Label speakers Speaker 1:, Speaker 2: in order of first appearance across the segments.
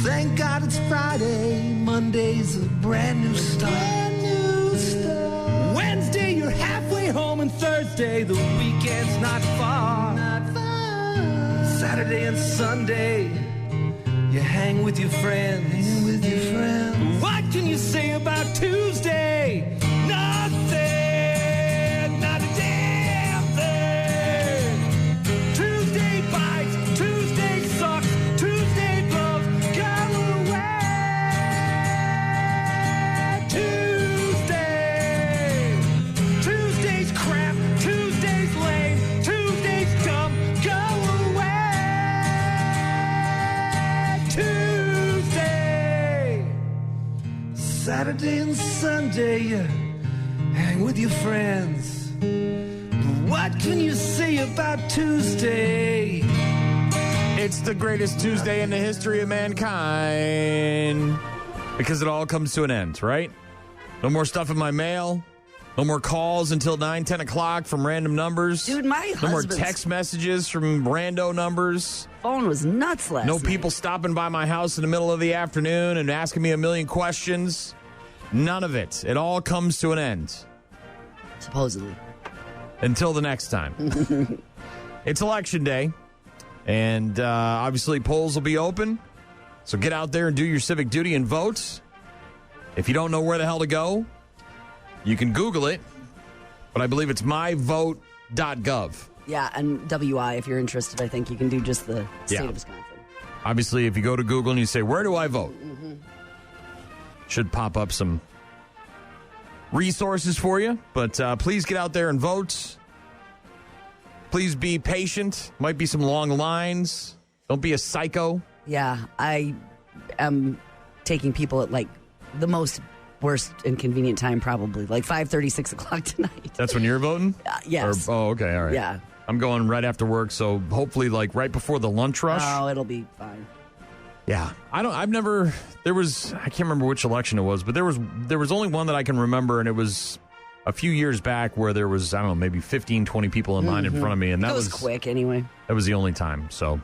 Speaker 1: Thank God it's Friday. Monday's a brand new start. Wednesday, you're halfway home, and Thursday, the weekend's not far. Saturday and Sunday, you hang with your friends. What can you say about Tuesday? Nothing, not a damn thing. Tuesday bites, Tuesday sucks, Tuesday blows, go away. Tuesday's crap, Tuesday's lame, Tuesday's dumb, go away. Tuesday, Saturday and Sunday, you hang with your friends. But what can you say about Tuesday?
Speaker 2: It's the greatest Tuesday in the history of mankind. Because it all comes to an end, right? No more stuff in my mail. No more calls until 9, 10 o'clock from random numbers.
Speaker 3: Dude, my
Speaker 2: No more
Speaker 3: husband's
Speaker 2: text messages from rando numbers.
Speaker 3: phone was nuts last
Speaker 2: No
Speaker 3: night.
Speaker 2: people stopping by my house in the middle of the afternoon and asking me a million questions. None of it. It all comes to an end.
Speaker 3: Supposedly.
Speaker 2: Until the next time. It's election day. And obviously polls will be open. So get out there and do your civic duty and vote. If you don't know where the hell to go, you can Google it. But I believe it's myvote.gov.
Speaker 3: Yeah, and WI, if you're interested, I think you can do just the state of Wisconsin.
Speaker 2: Obviously, if you go to Google and you say, where do I vote? Should pop up some resources for you. But please get out there and vote. Please be patient. Might be some long lines. Don't be a psycho.
Speaker 3: Yeah, I am taking people at like the most worst inconvenient time, probably like 5:30, 6 o'clock tonight.
Speaker 2: That's when you're voting?
Speaker 3: Yes.
Speaker 2: Okay, all right.
Speaker 3: Yeah.
Speaker 2: I'm going right after work, so hopefully like right before the lunch rush.
Speaker 3: Oh, it'll be fine.
Speaker 2: Yeah. I can't remember which election it was, but there was only one that I can remember, and it was a few years back where there was, I don't know, maybe 15, 20 people in line in front of me, and that
Speaker 3: It was quick anyway.
Speaker 2: That was the only time. So,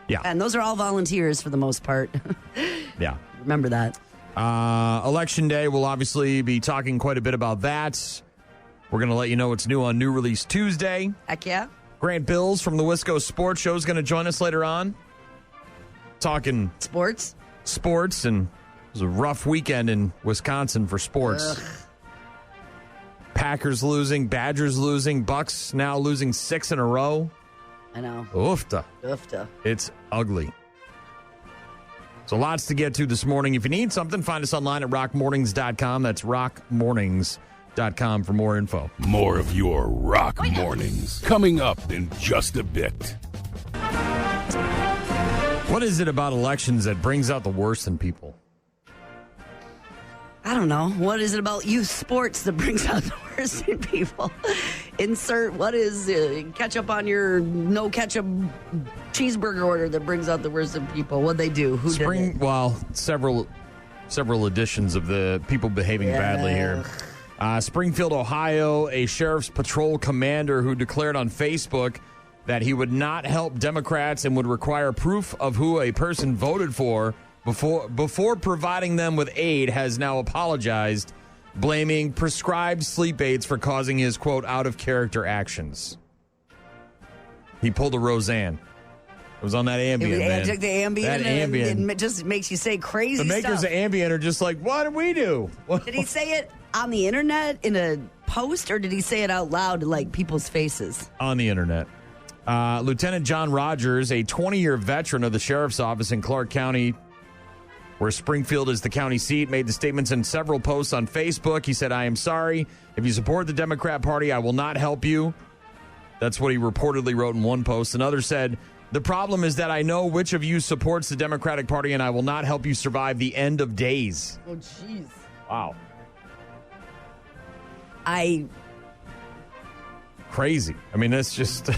Speaker 2: yeah.
Speaker 3: And those are all volunteers for the most part.
Speaker 2: Yeah.
Speaker 3: Remember that.
Speaker 2: Election day, we'll obviously be talking quite a bit about that. We're going to let you know what's new on New Release Tuesday.
Speaker 3: Heck yeah.
Speaker 2: Grant Bills from the Wisco Sports Show is going to join us later on. Talking
Speaker 3: sports,
Speaker 2: and it was a rough weekend in Wisconsin for sports.
Speaker 3: Ugh.
Speaker 2: Packers losing, Badgers losing, Bucks now losing 6 in a row.
Speaker 3: I know.
Speaker 2: Oofta. It's ugly. So lots to get to this morning. If you need something, find us online at rockmornings.com. That's rockmornings.com for more info.
Speaker 4: More of your Rock Mornings coming up in just a bit.
Speaker 2: What is it about elections that brings out the worst in people?
Speaker 3: I don't know. What is it about youth sports that brings out the worst in people? Insert what is ketchup on your no ketchup cheeseburger order that brings out the worst in people? What'd they do? Who did it?
Speaker 2: Well, several editions of the people behaving badly here. Springfield, Ohio, a sheriff's patrol commander who declared on Facebook that he would not help Democrats and would require proof of who a person voted for before providing them with aid has now apologized, blaming prescribed sleep aids for causing his, quote, out-of-character actions. He pulled a Roseanne. It was on that Ambien, man.
Speaker 3: Took the Ambien,
Speaker 2: that Ambien.
Speaker 3: it just makes you say crazy
Speaker 2: stuff. The makers
Speaker 3: stuff.
Speaker 2: of Ambien are just like, what did we do?
Speaker 3: Did he say it on the internet in a post, or did he say it out loud to, like, people's faces?
Speaker 2: On the internet. Lieutenant John Rogers, a 20-year veteran of the sheriff's office in Clark County, where Springfield is the county seat, made the statements in several posts on Facebook. He said, I am sorry. If you support the Democrat Party, I will not help you. That's what he reportedly wrote in one post. Another said, the problem is that I know which of you supports the Democratic Party, and I will not help you survive the end of days.
Speaker 3: Oh, jeez.
Speaker 2: Wow. Crazy. I mean, that's just...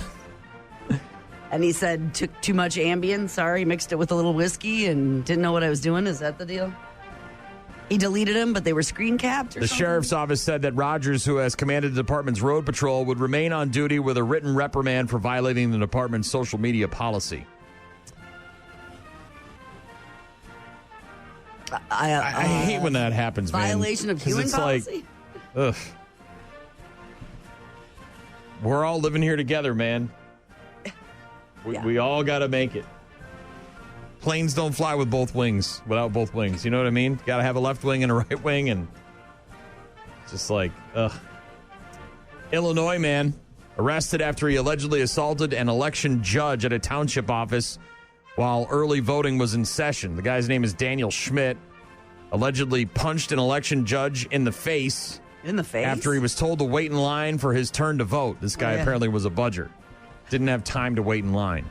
Speaker 3: And he said, took too much Ambien, sorry, mixed it with a little whiskey and didn't know what I was doing. Is that the deal? He deleted them, but they were screen capped or
Speaker 2: The
Speaker 3: something?
Speaker 2: sheriff's office said that Rogers, who has commanded the department's road patrol, would remain on duty with a written reprimand for violating the department's social media policy. I hate when that happens, man.
Speaker 3: Violation of human policy?
Speaker 2: Ugh. We're all living here together, man. We all got to make it. Planes don't fly with both wings, without both wings. You know what I mean? Got to have a left wing and a right wing, and just like, ugh. Illinois man arrested after he allegedly assaulted an election judge at a township office while early voting was in session. The guy's name is Daniel Schmidt. Allegedly punched an election judge in the face.
Speaker 3: In the face?
Speaker 2: After he was told to wait in line for his turn to vote. This guy apparently was a budger. Didn't have time to wait in line.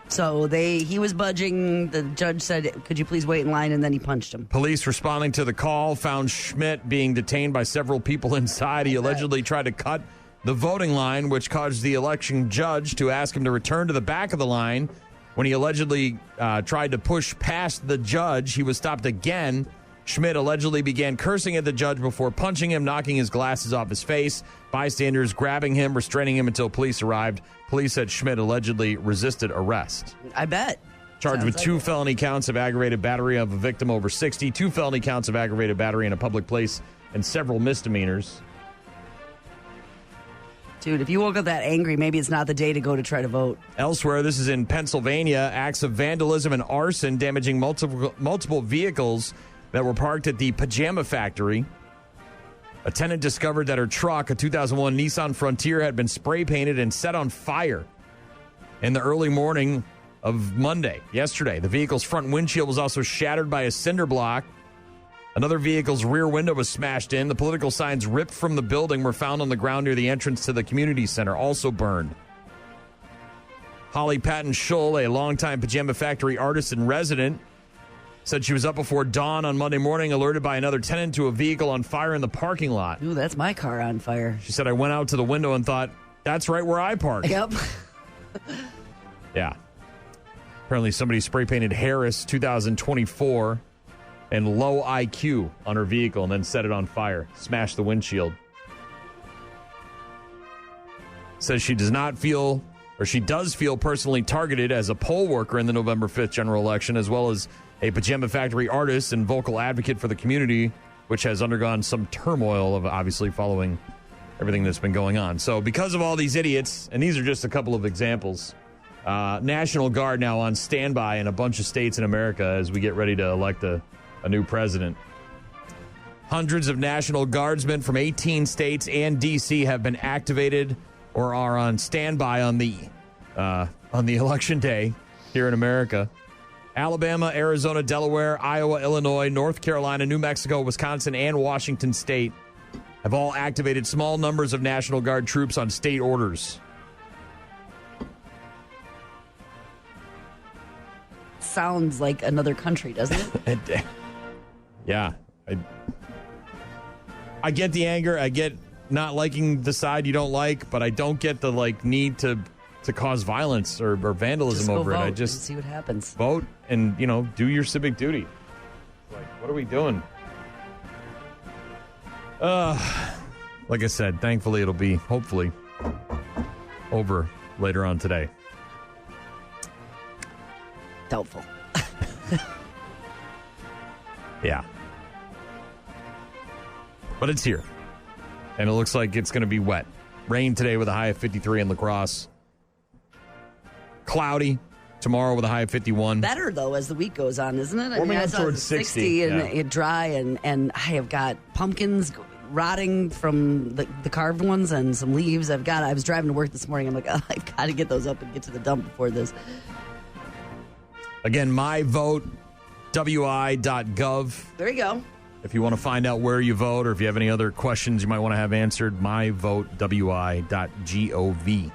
Speaker 3: So he was budging. The judge said, could you please wait in line? And then he punched him.
Speaker 2: Police responding to the call found Schmidt being detained by several people inside. He allegedly tried to cut the voting line, which caused the election judge to ask him to return to the back of the line. When he allegedly tried to push past the judge, he was stopped again. Schmidt allegedly began cursing at the judge before punching him, knocking his glasses off his face. Bystanders grabbing him, restraining him until police arrived. Police said Schmidt allegedly resisted arrest.
Speaker 3: I bet.
Speaker 2: Charged with 2 felony counts of aggravated battery of a victim over 60, 2 felony counts of aggravated battery in a public place, and several misdemeanors.
Speaker 3: Dude, if you woke up that angry, maybe it's not the day to go to try to vote.
Speaker 2: Elsewhere, this is in Pennsylvania, acts of vandalism and arson damaging multiple vehicles that were parked at the Pajama Factory. A tenant discovered that her truck, a 2001 Nissan Frontier, had been spray painted and set on fire in the early morning of yesterday. The vehicle's front windshield was also shattered by a cinder block. Another vehicle's rear window was smashed in. The political signs ripped from the building were found on the ground near the entrance to the community center, also burned. Holly Patton Schull, a longtime Pajama Factory artist and resident, said she was up before dawn on Monday morning, alerted by another tenant to a vehicle on fire in the parking lot.
Speaker 3: Ooh, that's my car on fire.
Speaker 2: She said, I went out to the window and thought, that's right where I parked.
Speaker 3: Yep.
Speaker 2: Yeah. Apparently somebody spray painted Harris 2024 and low IQ on her vehicle and then set it on fire. Smashed the windshield. Says she does feel personally targeted as a poll worker in the November 5th general election, as well as a Pajama Factory artist and vocal advocate for the community, which has undergone some turmoil of obviously following everything that's been going on. So because of all these idiots, and these are just a couple of examples, National Guard now on standby in a bunch of states in America as we get ready to elect a new president. Hundreds of National Guardsmen from 18 states and D.C. have been activated or are on standby on the election day here in America. Alabama, Arizona, Delaware, Iowa, Illinois, North Carolina, New Mexico, Wisconsin, and Washington State have all activated small numbers of National Guard troops on state orders.
Speaker 3: Sounds like another country, doesn't it?
Speaker 2: Yeah. I get the anger. I get not liking the side you don't like, but I don't get the need to cause violence or vandalism over it. I just
Speaker 3: see what happens.
Speaker 2: Vote and do your civic duty. What are we doing? Like I said, thankfully it'll be hopefully over later on today.
Speaker 3: Doubtful.
Speaker 2: Yeah. But it's here. And it looks like it's going to be wet. Rain today with a high of 53 in La Crosse. Cloudy tomorrow with a high of 51.
Speaker 3: Better, though, as the week goes on, isn't it?
Speaker 2: Warming up towards 60
Speaker 3: and it dry, and I have got pumpkins rotting from the carved ones and some leaves. I was driving to work this morning. I'm like, oh, I've got to get those up and get to the dump before this.
Speaker 2: Again, myvotewi.gov.
Speaker 3: There you go.
Speaker 2: If you want to find out where you vote or if you have any other questions you might want to have answered, myvotewi.gov.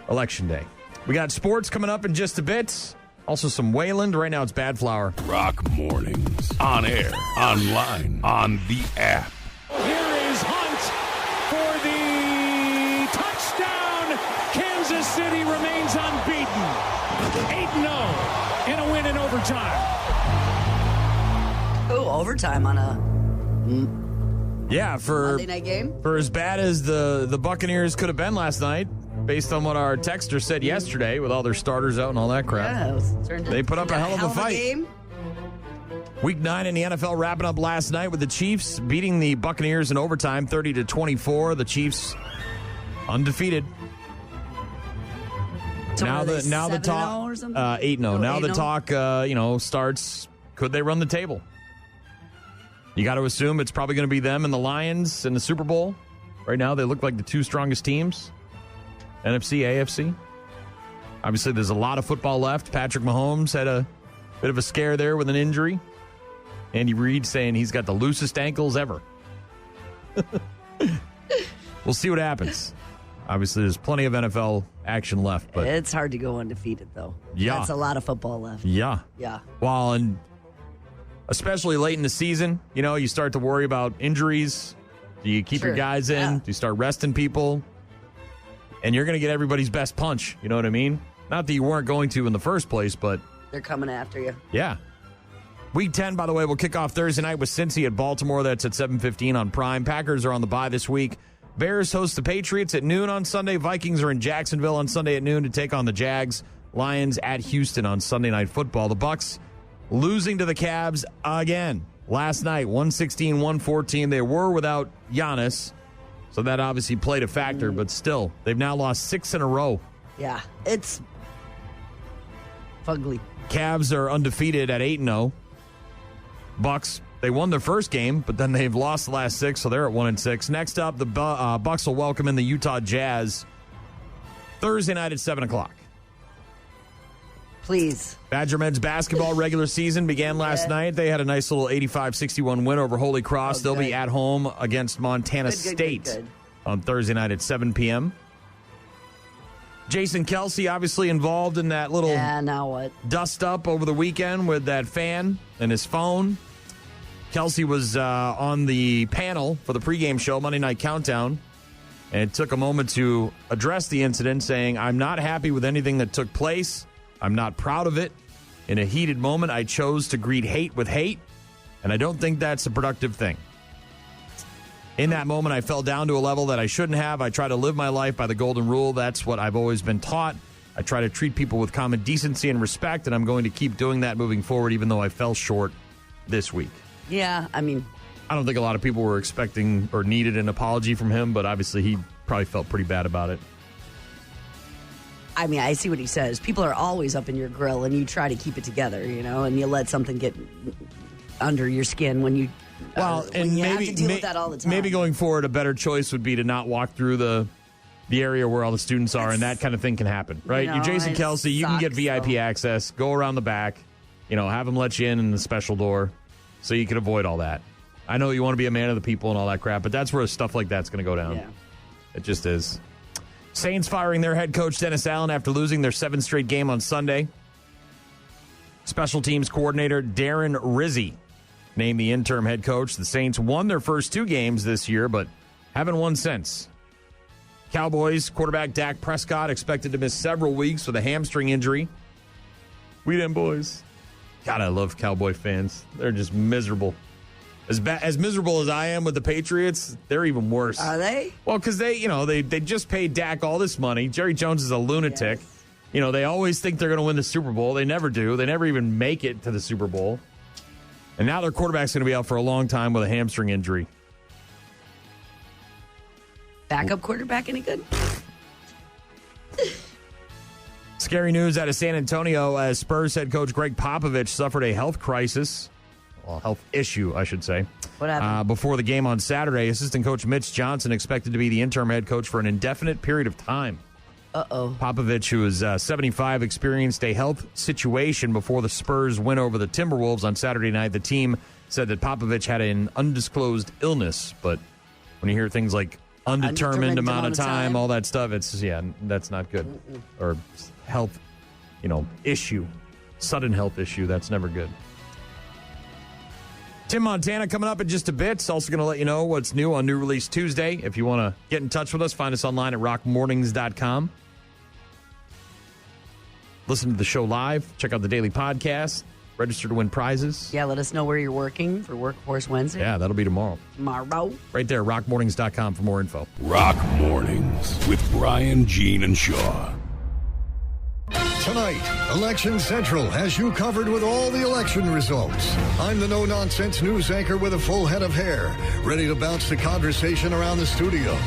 Speaker 2: Election day. We got sports coming up in just a bit. Also some Wayland. Right now it's Bad Flower.
Speaker 4: Rock Mornings. On air, online, on the app.
Speaker 5: Here is Hunt for the touchdown. Kansas City remains unbeaten. 8-0 in a win in overtime.
Speaker 3: Oh, overtime on a
Speaker 2: for
Speaker 3: Monday night game?
Speaker 2: For as bad as the Buccaneers could have been last night, based on what our texter said yesterday with all their starters out and all that crap.
Speaker 3: Yeah,
Speaker 2: they put up a hell of a fight.
Speaker 3: Game.
Speaker 2: Week 9 in the NFL wrapping up last night with the Chiefs beating the Buccaneers in overtime 30-24. The Chiefs undefeated.
Speaker 3: So
Speaker 2: now the talk 8-0. Now the talk starts. Could they run the table? You got to assume it's probably going to be them and the Lions in the Super Bowl. Right now they look like the two strongest teams. NFC, AFC. Obviously there's a lot of football left. Patrick Mahomes had a bit of a scare there with an injury. Andy Reid saying he's got the loosest ankles ever. We'll see what happens. Obviously, there's plenty of NFL action left. But
Speaker 3: it's hard to go undefeated, though.
Speaker 2: Yeah.
Speaker 3: That's a lot of football left.
Speaker 2: Yeah.
Speaker 3: Yeah.
Speaker 2: Well, and especially late in the season, you start to worry about injuries. Do you keep your guys in?
Speaker 3: Yeah.
Speaker 2: Do you start resting people? And you're going to get everybody's best punch. You know what I mean? Not that you weren't going to in the first place, but...
Speaker 3: They're coming after you.
Speaker 2: Yeah. Week 10, by the way, will kick off Thursday night with Cincy at Baltimore. That's at 7:15 on Prime. Packers are on the bye this week. Bears host the Patriots at noon on Sunday. Vikings are in Jacksonville on Sunday at noon to take on the Jags. Lions at Houston on Sunday Night Football. The Bucs losing to the Cavs again last night, 116-114. They were without Giannis, so that obviously played a factor, but still, they've now lost 6 in a row.
Speaker 3: Yeah, it's fugly.
Speaker 2: Cavs are undefeated at 8-0. Bucks, they won their first game, but then they've lost the last 6, so they're at 1-6. Next up, the Bucks will welcome in the Utah Jazz Thursday night at 7 o'clock.
Speaker 3: Please.
Speaker 2: Badger men's basketball regular season began last night. They had a nice little 85-61 win over Holy Cross. They'll be at home against Montana State on Thursday night at 7 p.m. Jason Kelce obviously involved in that little
Speaker 3: now what?
Speaker 2: dust up over the weekend with that fan and his phone. Kelce was on the panel for the pregame show, Monday Night Countdown, and took a moment to address the incident, saying, "I'm not happy with anything that took place. I'm not proud of it. In a heated moment, I chose to greet hate with hate, and I don't think that's a productive thing. In that moment, I fell down to a level that I shouldn't have. I try to live my life by the golden rule. That's what I've always been taught. I try to treat people with common decency and respect, and I'm going to keep doing that moving forward, even though I fell short this week."
Speaker 3: Yeah, I mean,
Speaker 2: I don't think a lot of people were expecting or needed an apology from him, but obviously he probably felt pretty bad about it.
Speaker 3: I mean, I see what he says. People are always up in your grill, and you try to keep it together, and you let something get under your skin when you.
Speaker 2: And
Speaker 3: you have
Speaker 2: maybe
Speaker 3: to deal with that all the time.
Speaker 2: Maybe going forward, a better choice would be to not walk through the area where all the students are, and that kind of thing can happen, right? You're Jason Kelce, you can get VIP access. Go around the back, have them let you in the special door, so you can avoid all that. I know you want to be a man of the people and all that crap, but that's where stuff like that's going to go down.
Speaker 3: Yeah.
Speaker 2: It just is. Saints firing their head coach Dennis Allen after losing their 7th straight game on Sunday. Special teams coordinator Darren Rizzi named the interim head coach. The Saints won their first 2 games this year, but haven't won since. Cowboys quarterback Dak Prescott expected to miss several weeks with a hamstring injury. We them boys. God, I love Cowboy fans. They're just miserable. As miserable as I am with the Patriots, they're even worse.
Speaker 3: Are they?
Speaker 2: Well, because they just paid Dak all this money. Jerry Jones is a lunatic. Yes. They always think they're going to win the Super Bowl. They never do. They never even make it to the Super Bowl. And now their quarterback's going to be out for a long time with a hamstring injury.
Speaker 3: Backup quarterback any good?
Speaker 2: Scary news out of San Antonio as Spurs head coach Greg Popovich suffered a health crisis. Well, health issue, I should say.
Speaker 3: What happened?
Speaker 2: Before the game on Saturday, assistant coach Mitch Johnson expected to be the interim head coach for an indefinite period of time.
Speaker 3: Uh-oh.
Speaker 2: Popovich, who is 75, experienced a health situation before the Spurs win over the Timberwolves on Saturday night. The team said that Popovich had an undisclosed illness, but when you hear things like undetermined amount of time, all that stuff, that's not good.
Speaker 3: Mm-mm.
Speaker 2: Or health, issue, sudden health issue, that's never good. Tim Montana coming up in just a bit. It's also going to let you know what's new on New Release Tuesday. If you want to get in touch with us, find us online at rockmornings.com. Listen to the show live. Check out the daily podcast. Register to win prizes.
Speaker 3: Yeah, let us know where you're working for Workforce Wednesday.
Speaker 2: Yeah, that'll be tomorrow. Right there, rockmornings.com for more info.
Speaker 4: Rock Mornings with Brian, Gene, and Shaw.
Speaker 6: Tonight, Election Central has you covered with all the election results. I'm the no-nonsense news anchor with a full head of hair, ready to bounce the conversation around the studio.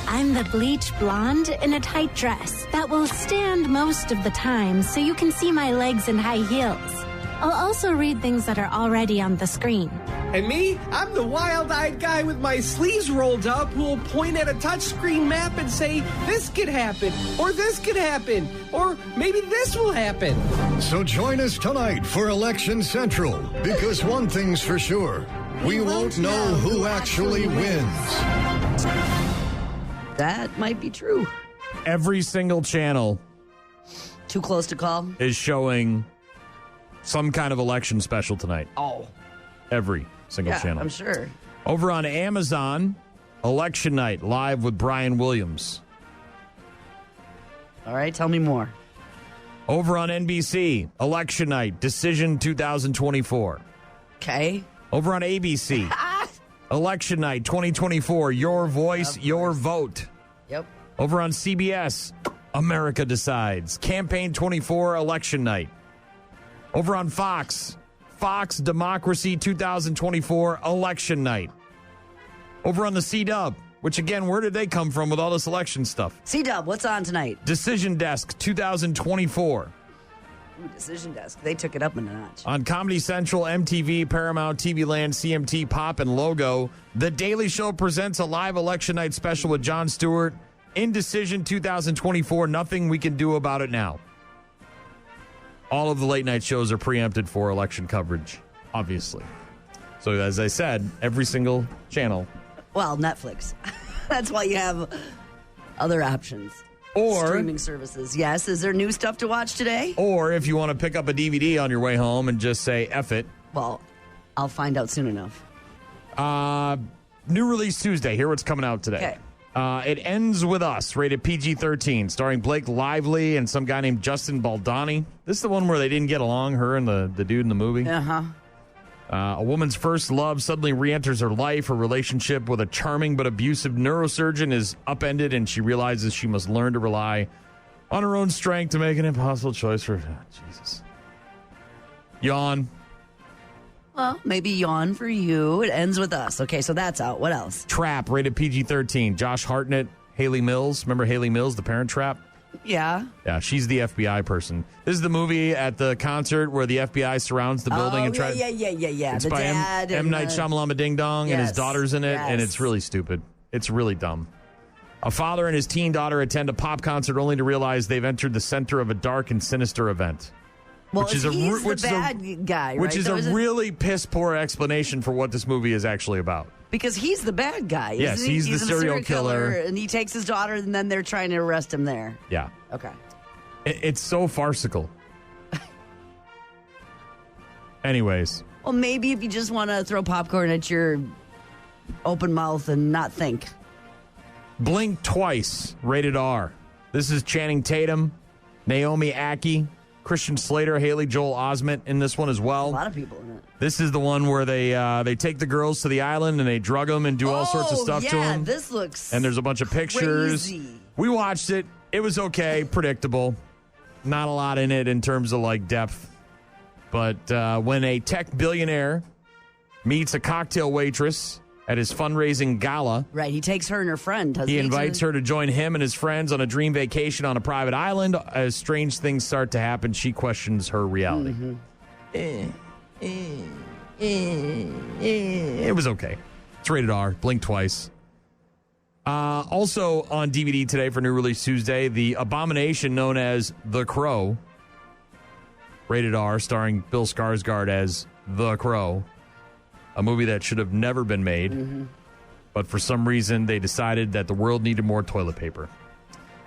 Speaker 7: I'm the bleach blonde in a tight dress that will stand most of the time so you can see my legs in high heels. I'll also read things that are already on the screen.
Speaker 8: And me, I'm the wild-eyed guy with my sleeves rolled up who will point at a touchscreen map and say, this could happen, or this could happen, or maybe this will happen.
Speaker 6: So join us tonight for Election Central, because one thing's for sure, we won't know who actually wins.
Speaker 3: That might be true.
Speaker 2: Every single channel
Speaker 3: Too close to call?
Speaker 2: is showing some kind of election special tonight.
Speaker 3: Oh.
Speaker 2: Every single
Speaker 3: Yeah,
Speaker 2: channel.
Speaker 3: I'm sure.
Speaker 2: Over on Amazon, Election Night, live with Brian Williams.
Speaker 3: All right, tell me more.
Speaker 2: Over on NBC, Election Night, Decision 2024.
Speaker 3: Okay.
Speaker 2: Over on ABC, Election Night 2024, Your Voice, Your Vote.
Speaker 3: Yep.
Speaker 2: Over on CBS, America Decides, Campaign 24, Election Night. Over on Fox, Fox Democracy 2024, Election Night. Over on the C-Dub, which again, where did they come from with all this election stuff?
Speaker 3: C-Dub, what's on tonight?
Speaker 2: Decision Desk 2024.
Speaker 3: Ooh, Decision Desk. They took it up a notch.
Speaker 2: On Comedy Central, MTV, Paramount, TV Land, CMT, Pop, and Logo, The Daily Show presents a live election night special with Jon Stewart. Indecision 2024, Nothing We Can Do About It Now. All of the late night shows are preempted for election coverage, obviously. So as I said, every single channel.
Speaker 3: Well, Netflix. That's why you have other options.
Speaker 2: Or
Speaker 3: streaming services. Yes. Is there new stuff to watch today?
Speaker 2: Or if you want to pick up a DVD on your way home and just say F it.
Speaker 3: Well, I'll find out soon enough.
Speaker 2: New release Tuesday. Here what's coming out today.
Speaker 3: Okay.
Speaker 2: It Ends With Us, rated PG-13, starring Blake Lively and some guy named Justin Baldoni. This is the one where they didn't get along, her and the dude in the movie.
Speaker 3: Uh-huh.
Speaker 2: A woman's first love suddenly re-enters her life. Her relationship with a charming but abusive neurosurgeon is upended, and she realizes she must learn to rely on her own strength to make an impossible choice for... Jesus. Yawn.
Speaker 3: Well, maybe yawn for you. It Ends With Us. Okay, so that's out. What else?
Speaker 2: Trap, rated PG-13. Josh Hartnett, Haley Mills. Remember Haley Mills, the Parent Trap?
Speaker 3: Yeah.
Speaker 2: Yeah, she's the FBI person. This is the movie at the concert where the FBI surrounds the building and tries.
Speaker 3: Yeah.
Speaker 2: It's
Speaker 3: the
Speaker 2: by
Speaker 3: dad
Speaker 2: M. Night Shyamalan Ding Dong, and his
Speaker 3: Yes.
Speaker 2: daughter's in it,
Speaker 3: Yes.
Speaker 2: and it's really stupid. It's really dumb. A father and his teen daughter attend a pop concert only to realize they've entered the center of a dark and sinister event.
Speaker 3: Well,
Speaker 2: Which is
Speaker 3: he's
Speaker 2: which
Speaker 3: the
Speaker 2: is a-
Speaker 3: bad guy, right?
Speaker 2: Which is
Speaker 3: So
Speaker 2: a really piss poor explanation for what this movie is actually about.
Speaker 3: Because he's the bad guy. Isn't
Speaker 2: Yes,
Speaker 3: he?
Speaker 2: he's the
Speaker 3: a
Speaker 2: serial killer.
Speaker 3: And he takes his daughter, and then they're trying to arrest him there.
Speaker 2: Yeah.
Speaker 3: Okay.
Speaker 2: It's so farcical. Anyways.
Speaker 3: Well, maybe if you just want to throw popcorn at your open mouth and not think.
Speaker 2: Blink Twice, rated R. This is Channing Tatum, Naomi Ackie, Christian Slater, Haley Joel Osment in this one as well.
Speaker 3: A lot of people in it.
Speaker 2: This is the one where they take the girls to the island and they drug them and do all sorts of stuff to them.
Speaker 3: This looks
Speaker 2: And there's a bunch of pictures.
Speaker 3: crazy.
Speaker 2: We watched it. It was okay, predictable. Not a lot in it in terms of like depth. But when a tech billionaire meets a cocktail waitress at his fundraising gala,
Speaker 3: Right, he takes her and her friend. Doesn't
Speaker 2: he invites her to join him and his friends on a dream vacation on a private island. As strange things start to happen, she questions her reality. It was okay. It's rated R. Blink Twice. Also on DVD today for new release Tuesday, the abomination known as The Crow. Rated R, starring Bill Skarsgård as The Crow. A movie that should have never been made. But for some reason, they decided that the world needed more toilet paper.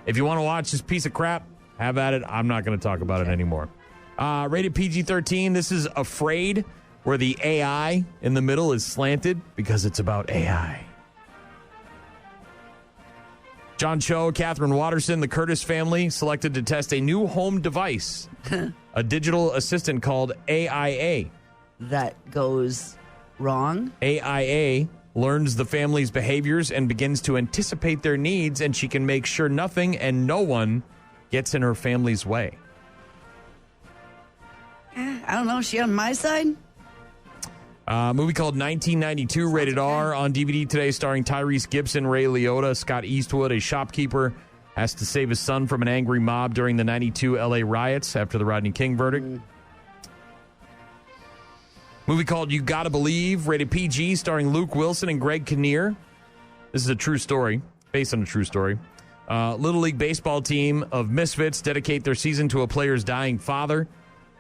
Speaker 2: If you want to watch this piece of crap, have at it. I'm not going to talk about it anymore. Rated PG-13, this is Afraid, where the AI in the middle is slanted because it's about AI. John Cho, Catherine Watterson, the Curtis family selected to test a new home device, a digital assistant called AIA.
Speaker 3: That goes wrong.
Speaker 2: AIA learns the family's behaviors and begins to anticipate their needs, and she can make sure nothing and no one gets in her family's way.
Speaker 3: I don't know. Is she on my side?
Speaker 2: A movie called 1992, rated R, on DVD today, starring Tyrese Gibson, Ray Liotta, Scott Eastwood. A shopkeeper has to save his son from an angry mob during the 92 L.A. riots after the Rodney King verdict. Movie called You Gotta Believe, rated PG, starring Luke Wilson and Greg Kinnear. This is a true story, based on a true story. Little League baseball team of misfits dedicate their season to a player's dying father.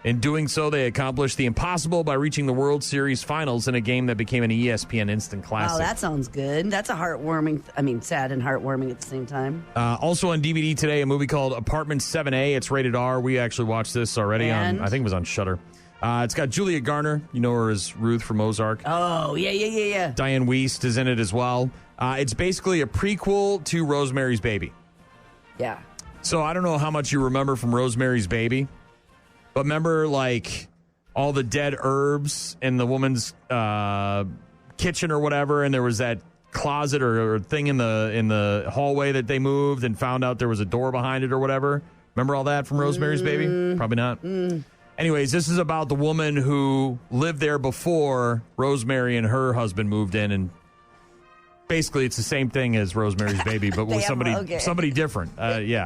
Speaker 2: In doing so, they accomplished the impossible by reaching the World Series finals in a game that became an ESPN instant classic.
Speaker 3: Oh, that sounds good. That's a heartwarming, sad and heartwarming at the same time.
Speaker 2: Also on DVD today, a movie called Apartment 7A. It's rated R. We actually watched this already on, I think it was on Shudder. It's got Julia Garner. You know her as Ruth from Ozark.
Speaker 3: Oh, yeah.
Speaker 2: Diane Wiest is in it as well. It's basically a prequel to Rosemary's Baby.
Speaker 3: Yeah.
Speaker 2: So I don't know how much you remember from Rosemary's Baby, but remember like all the dead herbs in the woman's kitchen or whatever, and there was that closet or thing in the hallway that they moved and found out there was a door behind it or whatever. Remember all that from Rosemary's Baby? Probably not. Anyways, this is about the woman who lived there before Rosemary and her husband moved in, and basically it's the same thing as Rosemary's Baby, but with somebody different.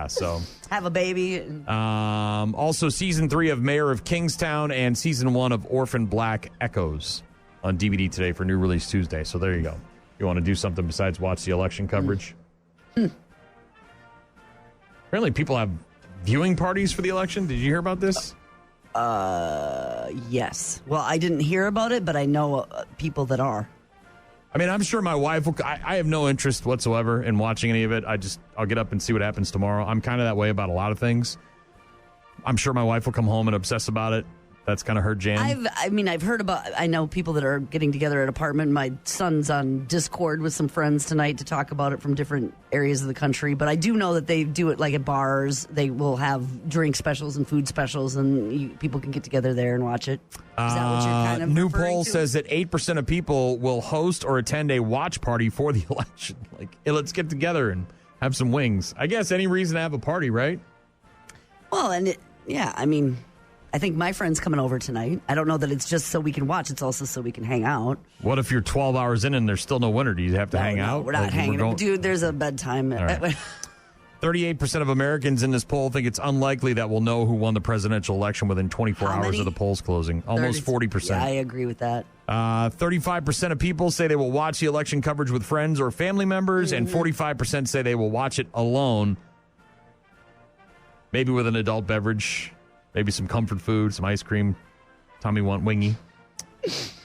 Speaker 2: So
Speaker 3: have a baby.
Speaker 2: Also, season 3 of Mayor of Kingstown and season 1 of Orphan Black Echoes on DVD today for new release Tuesday. So there you go. You want to do something besides watch the election coverage? Apparently people have viewing parties for the election. Did you hear about this?
Speaker 3: Yes. Well, I didn't hear about it, but I know people that are.
Speaker 2: I mean, I'm sure my wife will. I have no interest whatsoever in watching any of it. I'll get up and see what happens tomorrow. I'm kind of that way about a lot of things. I'm sure my wife will come home and obsess about it. That's kind of her jam.
Speaker 3: I've heard about, I know people that are getting together at an apartment. My son's on Discord with some friends tonight to talk about it from different areas of the country. But I do know that they do it like at bars. They will have drink specials and food specials, and people can get together there and watch it. Is that what you're kind of
Speaker 2: new
Speaker 3: referring
Speaker 2: poll
Speaker 3: to?
Speaker 2: says that 8% of people will host or attend a watch party for the election. Like, hey, let's get together and have some wings. I guess any reason to have a party, right?
Speaker 3: Well, I think my friend's coming over tonight. I don't know that it's just so we can watch. It's also so we can hang out.
Speaker 2: What if you're 12 hours in and there's still no winner? Do you have to hang out?
Speaker 3: We're not hanging out. Dude, there's a bedtime.
Speaker 2: Right. 38% of Americans in this poll think it's unlikely that we'll know who won the presidential election within 24 hours of the polls closing. Almost 40%.
Speaker 3: Yeah, I agree with that.
Speaker 2: 35% of people say they will watch the election coverage with friends or family members, and 45% say they will watch it alone, maybe with an adult beverage. Maybe some comfort food, some ice cream. Tommy want wingy.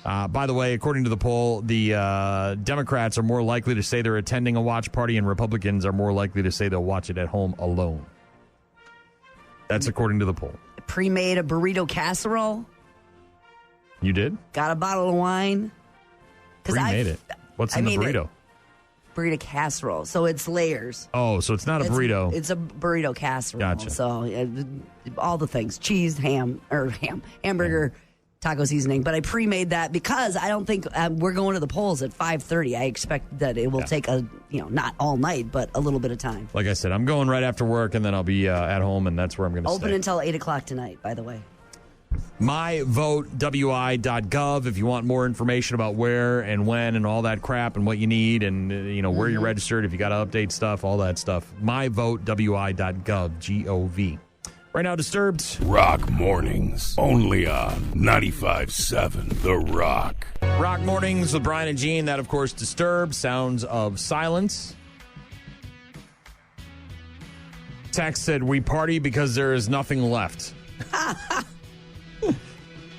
Speaker 2: By the way, according to the poll, the Democrats are more likely to say they're attending a watch party, and Republicans are more likely to say they'll watch it at home alone. That's according to the poll.
Speaker 3: Pre-made a burrito casserole.
Speaker 2: You did?
Speaker 3: Got a bottle of wine.
Speaker 2: Pre-made it. What's in the burrito?
Speaker 3: Burrito casserole. So it's layers.
Speaker 2: Oh, so it's not a burrito.
Speaker 3: It's a burrito casserole.
Speaker 2: Gotcha.
Speaker 3: So all the things, cheese, hamburger, taco seasoning. But I pre-made that because I don't think we're going to the polls at 5:30. I expect that it will take not all night, but a little bit of time.
Speaker 2: Like I said, I'm going right after work, and then I'll be at home, and that's where I'm going to stay.
Speaker 3: Open until 8 o'clock tonight, by the way.
Speaker 2: MyVoteWI.gov if you want more information about where and when and all that crap and what you need and where you're registered, if you got to update stuff, all that stuff. MyVoteWI.gov, G-O-V. Right now, Disturbed.
Speaker 4: Rock Mornings, only on 95.7 The Rock.
Speaker 2: Rock Mornings with Brian and Gene. That, of course, Disturbed. Sounds of Silence. Text said, we party because there is nothing left.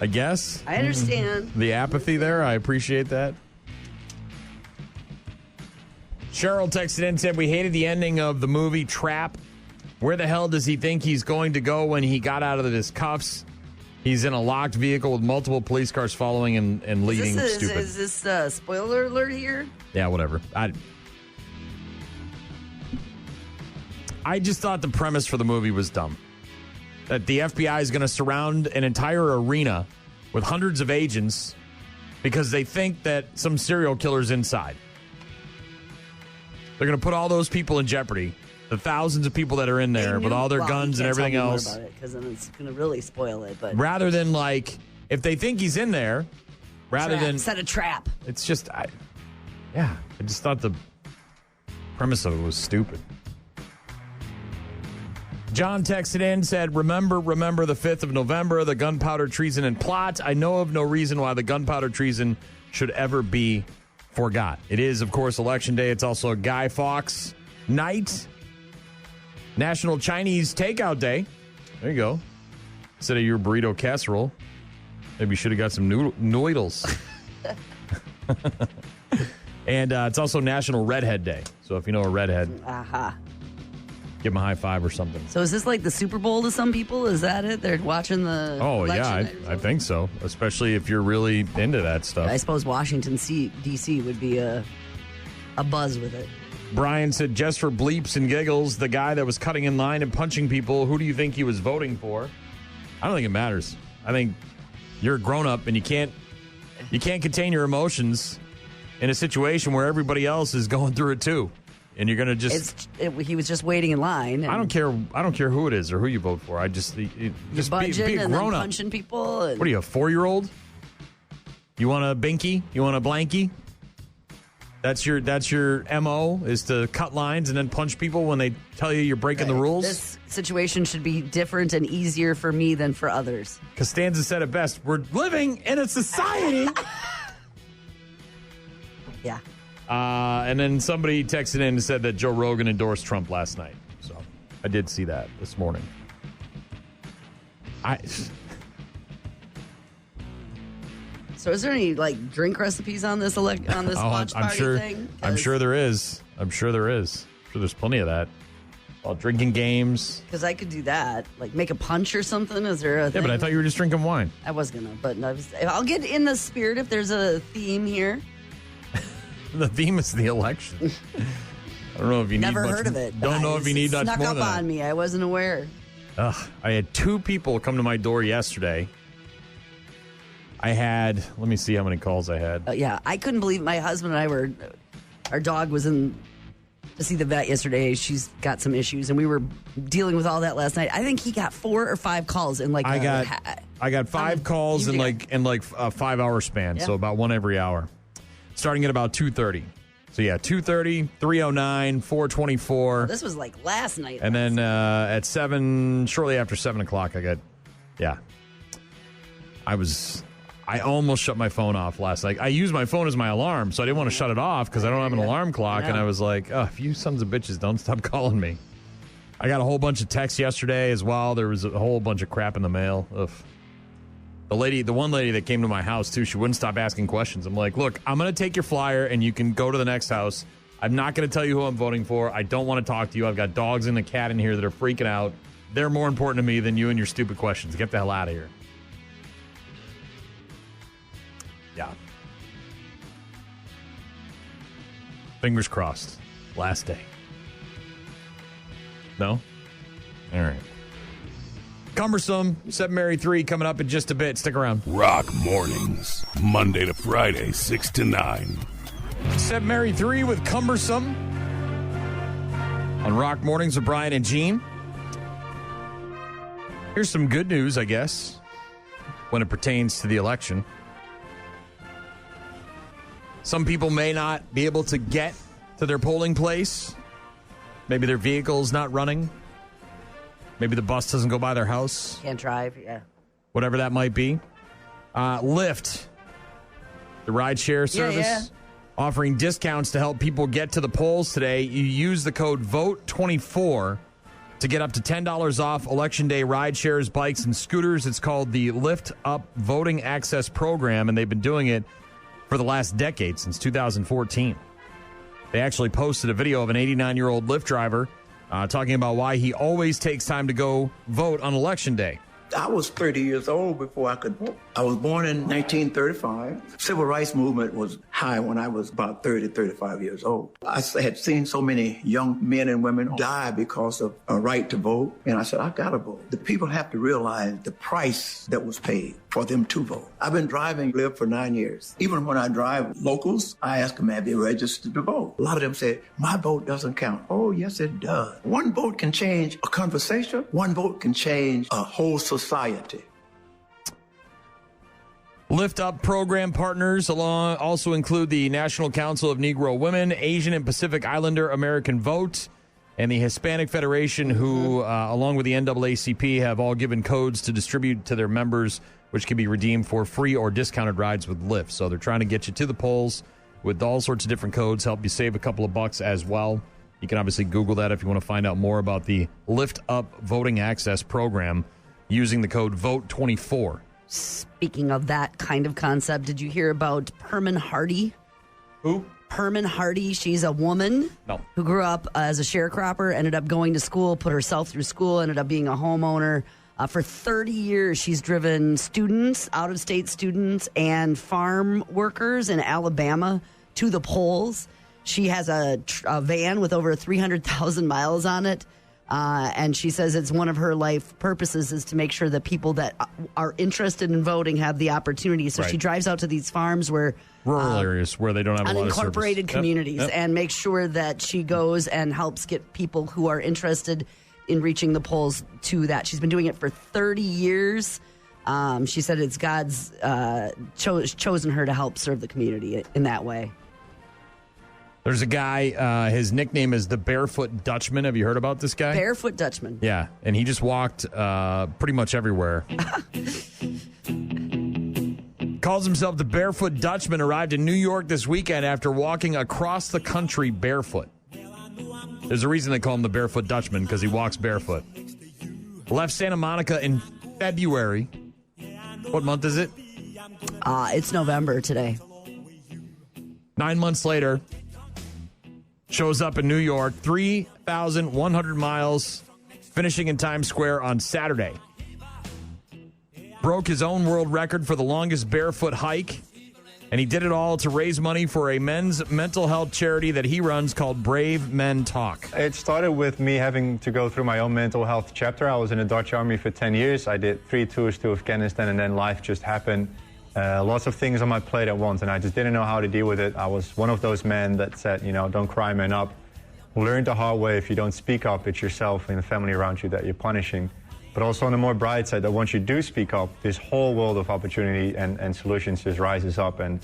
Speaker 2: I guess.
Speaker 3: I understand.
Speaker 2: The apathy there. I appreciate that. Cheryl texted in and said, we hated the ending of the movie Trap. Where the hell does he think he's going to go when he got out of his cuffs? He's in a locked vehicle with multiple police cars following and leading stupid.
Speaker 3: Is this spoiler alert here?
Speaker 2: Yeah, whatever. I just thought the premise for the movie was dumb. That the FBI is going to surround an entire arena with hundreds of agents because they think that some serial killer's inside. They're going to put all those people in jeopardy. The thousands of people that are in there with all their guns and everything else.
Speaker 3: Because then it's going to really spoil it. But
Speaker 2: rather than if they think he's in there, rather than
Speaker 3: set a trap.
Speaker 2: It's just, I just thought the premise of it was stupid. John texted in, said, remember the 5th of November, the gunpowder treason and plot. I know of no reason why the gunpowder treason should ever be forgot. It is, of course, Election Day. It's also Guy Fawkes Night, National Chinese Takeout Day. There you go. Instead of your burrito casserole, maybe you should have got some noodles. And it's also National Redhead Day. So if you know a redhead, give them a high five or something.
Speaker 3: So is this like the Super Bowl to some people? Is that it? They're watching the election?
Speaker 2: I think so. Especially if you're really into that stuff.
Speaker 3: I suppose Washington, D.C. would be a buzz with it.
Speaker 2: Brian said, just for bleeps and giggles, the guy that was cutting in line and punching people, who do you think he was voting for? I don't think it matters. I think you're a grown-up and you can't contain your emotions in a situation where everybody else is going through it too. And you're going to
Speaker 3: he was just waiting in line.
Speaker 2: I don't care who it is or who you vote for. I just be a grown up.
Speaker 3: Punching people.
Speaker 2: What are you, a 4-year-old? You want a binky? You want a blankie? That's your MO, is to cut lines and then punch people when they tell you you're breaking the rules?
Speaker 3: This situation should be different and easier for me than for others.
Speaker 2: Costanza said it best. We're living in a society.
Speaker 3: Yeah.
Speaker 2: And then somebody texted in and said that Joe Rogan endorsed Trump last night. So I did see that this morning.
Speaker 3: So is there any drink recipes on this watch party thing?
Speaker 2: I'm sure there is. I'm sure there's plenty of that. All drinking games.
Speaker 3: Because I could do that. Make a punch or something. Is there a thing?
Speaker 2: Yeah, but I thought you were just drinking wine.
Speaker 3: I was gonna, but I'll get in the spirit if there's a theme here.
Speaker 2: The theme is the election. I don't know if you
Speaker 3: never heard of it.
Speaker 2: Don't know if you need much more than that.
Speaker 3: Snuck up on me. I wasn't aware.
Speaker 2: I had 2 people come to my door yesterday. Let me see how many calls I had.
Speaker 3: Yeah, I couldn't believe my husband and I our dog was in to see the vet yesterday. She's got some issues, and we were dealing with all that last night. I think he got 4 or 5 calls in
Speaker 2: I got 5 calls in a 5-hour span, so about one every hour. Starting at about 2:30. So, 2:30, 3:09, 4:24.
Speaker 3: This was last night.
Speaker 2: And then at 7, shortly after 7 o'clock, I almost shut my phone off last night. I used my phone as my alarm, so I didn't want to shut it off because I don't have an alarm clock. And I was like, if you sons of bitches don't stop calling me. I got a whole bunch of texts yesterday as well. There was a whole bunch of crap in the mail. Ugh. The one lady that came to my house, too, she wouldn't stop asking questions. I'm like, look, I'm going to take your flyer, and you can go to the next house. I'm not going to tell you who I'm voting for. I don't want to talk to you. I've got dogs and a cat in here that are freaking out. They're more important to me than you and your stupid questions. Get the hell out of here. Yeah. Fingers crossed. Last day. No? All right. Cumbersome, 7 Mary 3 coming up in just a bit. Stick around.
Speaker 4: Rock Mornings, Monday to Friday, 6 to 9.
Speaker 2: 7 Mary 3 with Cumbersome on Rock Mornings with Brian and Gene. Here's some good news, I guess, when it pertains to the election. Some people may not be able to get to their polling place. Maybe their vehicle's not running. Maybe the bus doesn't go by their house.
Speaker 3: Can't drive, yeah.
Speaker 2: Whatever that might be. Lyft, the rideshare service, offering discounts to help people get to the polls today. You use the code VOTE24 to get up to $10 off Election Day rideshares, bikes, and scooters. It's called the Lyft Up Voting Access Program, and they've been doing it for the last decade, since 2014. They actually posted a video of an 89-year-old Lyft driver talking about why he always takes time to go vote on Election Day.
Speaker 9: I was 30 years old before I could vote. I was born in 1935. Civil rights movement was high when I was about 30, 35 years old. I had seen so many young men and women die because of a right to vote, and I said, I gotta vote. The people have to realize the price that was paid for them to vote. I've been driving Lyft for 9 years. Even when I drive locals, I ask them, have they registered to vote? A lot of them say, my vote doesn't count. Oh, yes, it does. One vote can change a conversation. One vote can change a whole society.
Speaker 2: Lift Up program partners also include the National Council of Negro Women, Asian and Pacific Islander American Vote, and the Hispanic Federation, who, along with the NAACP, have all given codes to distribute to their members, which can be redeemed for free or discounted rides with Lyft. So they're trying to get you to the polls with all sorts of different codes, help you save a couple of bucks as well. You can obviously Google that if you want to find out more about the Lift Up voting access program using the code VOTE24.
Speaker 3: Speaking of that kind of concept, did you hear about Perman Hardy?
Speaker 2: Who?
Speaker 3: Perman Hardy. She's a woman who grew up as a sharecropper, ended up going to school, put herself through school, ended up being a homeowner. For 30 years, she's driven students, out-of-state students, and farm workers in Alabama to the polls. She has a van with over 300,000 miles on it. And she says it's one of her life purposes is to make sure that people that are interested in voting have the opportunity. So she drives out to these farms where
Speaker 2: rural areas where they don't have a lot of service.
Speaker 3: Unincorporated communities and makes sure that she goes and helps get people who are interested in reaching the polls to that. She's been doing it for 30 years. She said it's God's chosen her to help serve the community in that way.
Speaker 2: There's a guy, his nickname is the Barefoot Dutchman. Have you heard about this guy?
Speaker 3: Barefoot Dutchman.
Speaker 2: Yeah, and he just walked pretty much everywhere. Calls himself the Barefoot Dutchman, arrived in New York this weekend after walking across the country barefoot. There's a reason they call him the Barefoot Dutchman, because he walks barefoot. Left Santa Monica in February. What month is it?
Speaker 3: It's November today.
Speaker 2: 9 months later, shows up in New York, 3,100 miles, finishing in Times Square on Saturday. Broke his own world record for the longest barefoot hike, and he did it all to raise money for a men's mental health charity that he runs called Brave Men Talk.
Speaker 10: It started with me having to go through my own mental health chapter. I was in the Dutch Army for 10 years. I did 3 tours to Afghanistan, and then life just happened. Lots of things on my plate at once, and I just didn't know how to deal with it. I was one of those men that said, don't cry, man up. Learn the hard way. If you don't speak up, it's yourself and the family around you that you're punishing. But also on the more bright side, that once you do speak up, this whole world of opportunity and solutions just rises up. And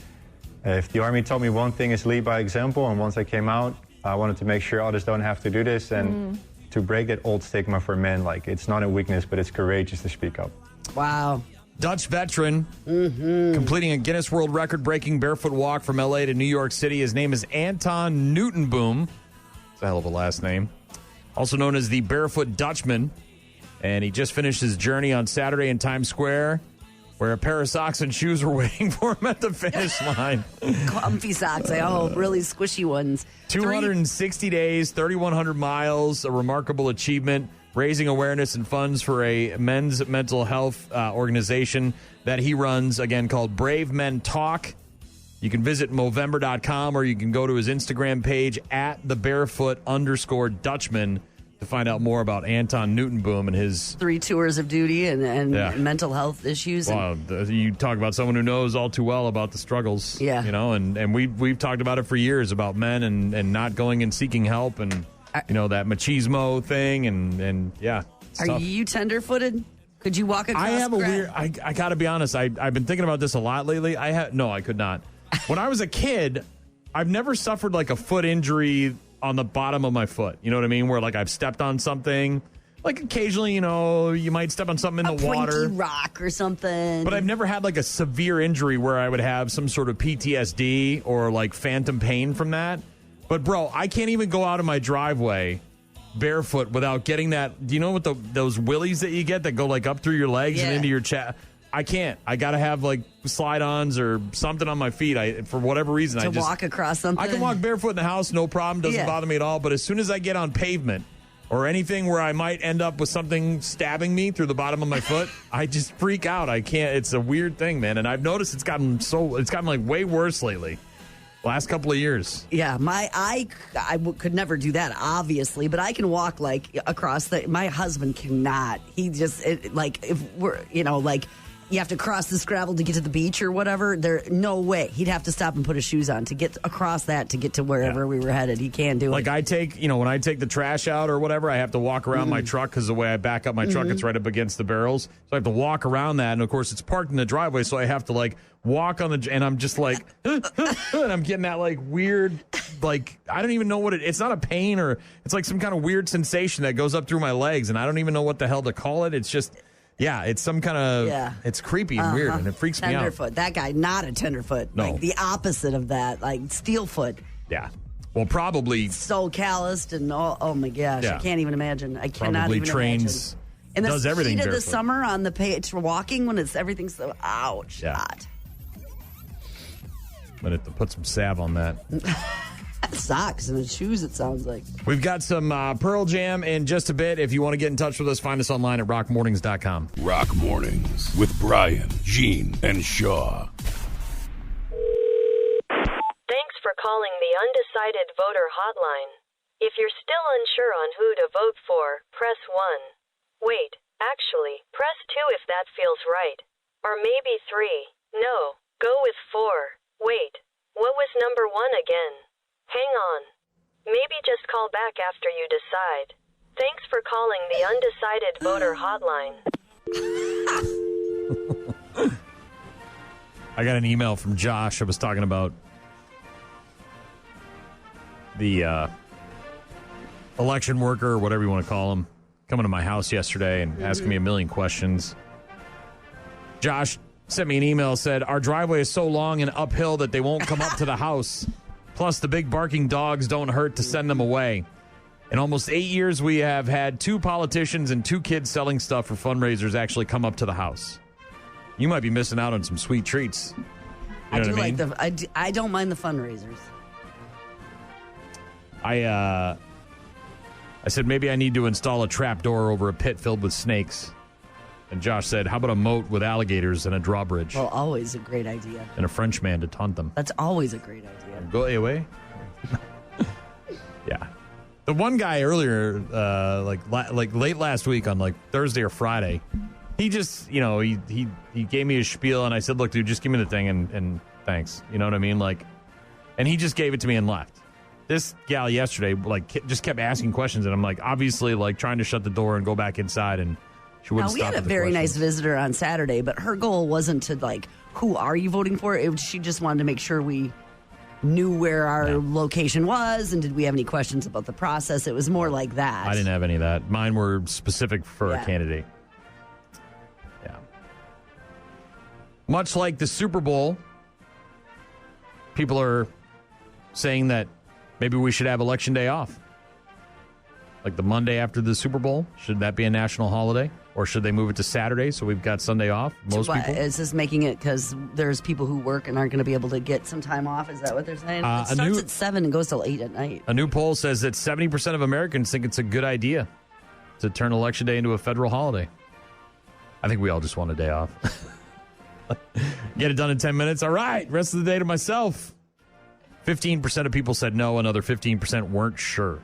Speaker 10: if the Army taught me one thing is lead by example, and once I came out, I wanted to make sure others don't have to do this, and to break that old stigma for men, like it's not a weakness, but it's courageous to speak up.
Speaker 3: Wow.
Speaker 2: Dutch veteran, completing a Guinness World Record-breaking barefoot walk from L.A. to New York City. His name is Anton Newtonboom. It's a hell of a last name. Also known as the Barefoot Dutchman. And he just finished his journey on Saturday in Times Square, where a pair of socks and shoes were waiting for him at the finish line.
Speaker 3: Comfy socks. Really squishy ones.
Speaker 2: 260 days, 3,100 miles, a remarkable achievement. Raising awareness and funds for a men's mental health organization that he runs, again, called Brave Men Talk. You can visit Movember.com, or you can go to his Instagram page at @the_Barefoot_Dutchman to find out more about Anton Newtonboom and his
Speaker 3: 3 tours of duty and mental health issues.
Speaker 2: Wow, you talk about someone who knows all too well about the struggles.
Speaker 3: Yeah.
Speaker 2: And we've talked about it for years about men and not going and seeking help, and that machismo thing, and yeah.
Speaker 3: Are
Speaker 2: tough.
Speaker 3: you tender-footed? Could you walk across?
Speaker 2: I have a weird. I got to be honest. I've been thinking about this a lot lately. No, I could not. When I was a kid, I've never suffered like a foot injury on the bottom of my foot. You know what I mean? Where like I've stepped on something. Like occasionally, you might step on something in the water,
Speaker 3: pointy rock or something.
Speaker 2: But I've never had like a severe injury where I would have some sort of PTSD or like phantom pain from that. But, bro, I can't even go out of my driveway barefoot without getting that. Do you know what those willies that you get that go, like, up through your legs and into your chest? I can't. I got to have, like, slide-ons or something on my feet. For whatever reason.
Speaker 3: To walk across something?
Speaker 2: I can walk barefoot in the house, no problem. Doesn't bother me at all. But as soon as I get on pavement or anything where I might end up with something stabbing me through the bottom of my foot, I just freak out. I can't. It's a weird thing, man. And I've noticed it's gotten like, way worse lately. Last couple of years.
Speaker 3: Yeah, I could never do that, obviously, but I can walk like across my husband cannot. He just if we're you have to cross this gravel to get to the beach or whatever. No way. He'd have to stop and put his shoes on to get across that to get to wherever we were headed. He can't do it.
Speaker 2: Like I take, when I take the trash out or whatever, I have to walk around my truck because the way I back up my truck, it's right up against the barrels. So I have to walk around that. And of course, it's parked in the driveway. So I have to like walk on and I'm just like, and I'm getting that like weird, like, I don't even know what it's not a pain or it's like some kind of weird sensation that goes up through my legs. And I don't even know what the hell to call it. It's just. Yeah, it's some kind of, it's creepy and weird, and it freaks me out.
Speaker 3: Tenderfoot. That guy, not a tenderfoot.
Speaker 2: No.
Speaker 3: Like the opposite of that, like steelfoot.
Speaker 2: Yeah. Well, probably.
Speaker 3: So calloused and, oh my gosh, I can't even imagine. I cannot even
Speaker 2: trains,
Speaker 3: imagine.
Speaker 2: does everything
Speaker 3: In the heat of the
Speaker 2: barefoot.
Speaker 3: summer on the page for walking when everything's so, ouch, hot.
Speaker 2: But have to put some salve on that.
Speaker 3: Socks and shoes, it sounds like.
Speaker 2: We've got some Pearl Jam in just a bit. If you want to get in touch with us, find us online at rockmornings.com.
Speaker 4: Rock Mornings with Brian, Gene, and Shaw.
Speaker 11: Thanks for calling the Undecided Voter Hotline. If you're still unsure on who to vote for, press 1. Wait, actually, press 2 if that feels right. Or maybe 3. No, go with 4. Wait, what was number 1 again? Hang on. Maybe just call back after you decide. Thanks for calling the Undecided Voter Hotline.
Speaker 2: I got an email from Josh. I was talking about the election worker, or whatever you want to call him, coming to my house yesterday and asking me a million questions. Josh sent me an email, said, our driveway is so long and uphill that they won't come up to the house. Plus, the big barking dogs don't hurt to send them away. In almost 8 years, we have had 2 politicians and 2 kids selling stuff for fundraisers actually come up to the house. You might be missing out on some sweet treats. You know what I mean?
Speaker 3: I don't mind the fundraisers.
Speaker 2: I said, maybe I need to install a trap door over a pit filled with snakes. And Josh said, how about a moat with alligators and a drawbridge?
Speaker 3: Well, always a great idea.
Speaker 2: And a Frenchman to taunt them.
Speaker 3: That's always a great idea.
Speaker 2: Go away. Yeah. The one guy earlier, like late last week on like Thursday or Friday, he just, he gave me his spiel and I said, look, dude, just give me the thing and thanks. You know what I mean? Like, and he just gave it to me and left. This gal yesterday, like, just kept asking questions and I'm like, obviously, like, trying to shut the door and go back inside and she wouldn't stop.
Speaker 3: We had a very nice visitor on Saturday, but her goal wasn't to, like, who are you voting for? She just wanted to make sure we knew where our location was and did we have any questions about the process. It was more like that.
Speaker 2: I didn't have any of that. Mine were specific for a candidate. Yeah. Much like the Super Bowl, people are saying that maybe we should have Election Day off. Like the Monday after the Super Bowl. Should that be a national holiday? Or should they move it to Saturday so we've got Sunday off? Most people?
Speaker 3: Is this making it because there's people who work and aren't going to be able to get some time off? Is that what they're saying? It starts at 7 and goes till 8 at night.
Speaker 2: A new poll says that 70% of Americans think it's a good idea to turn Election Day into a federal holiday. I think we all just want a day off. Get it done in 10 minutes. All right, rest of the day to myself. 15% of people said no, another 15% weren't sure.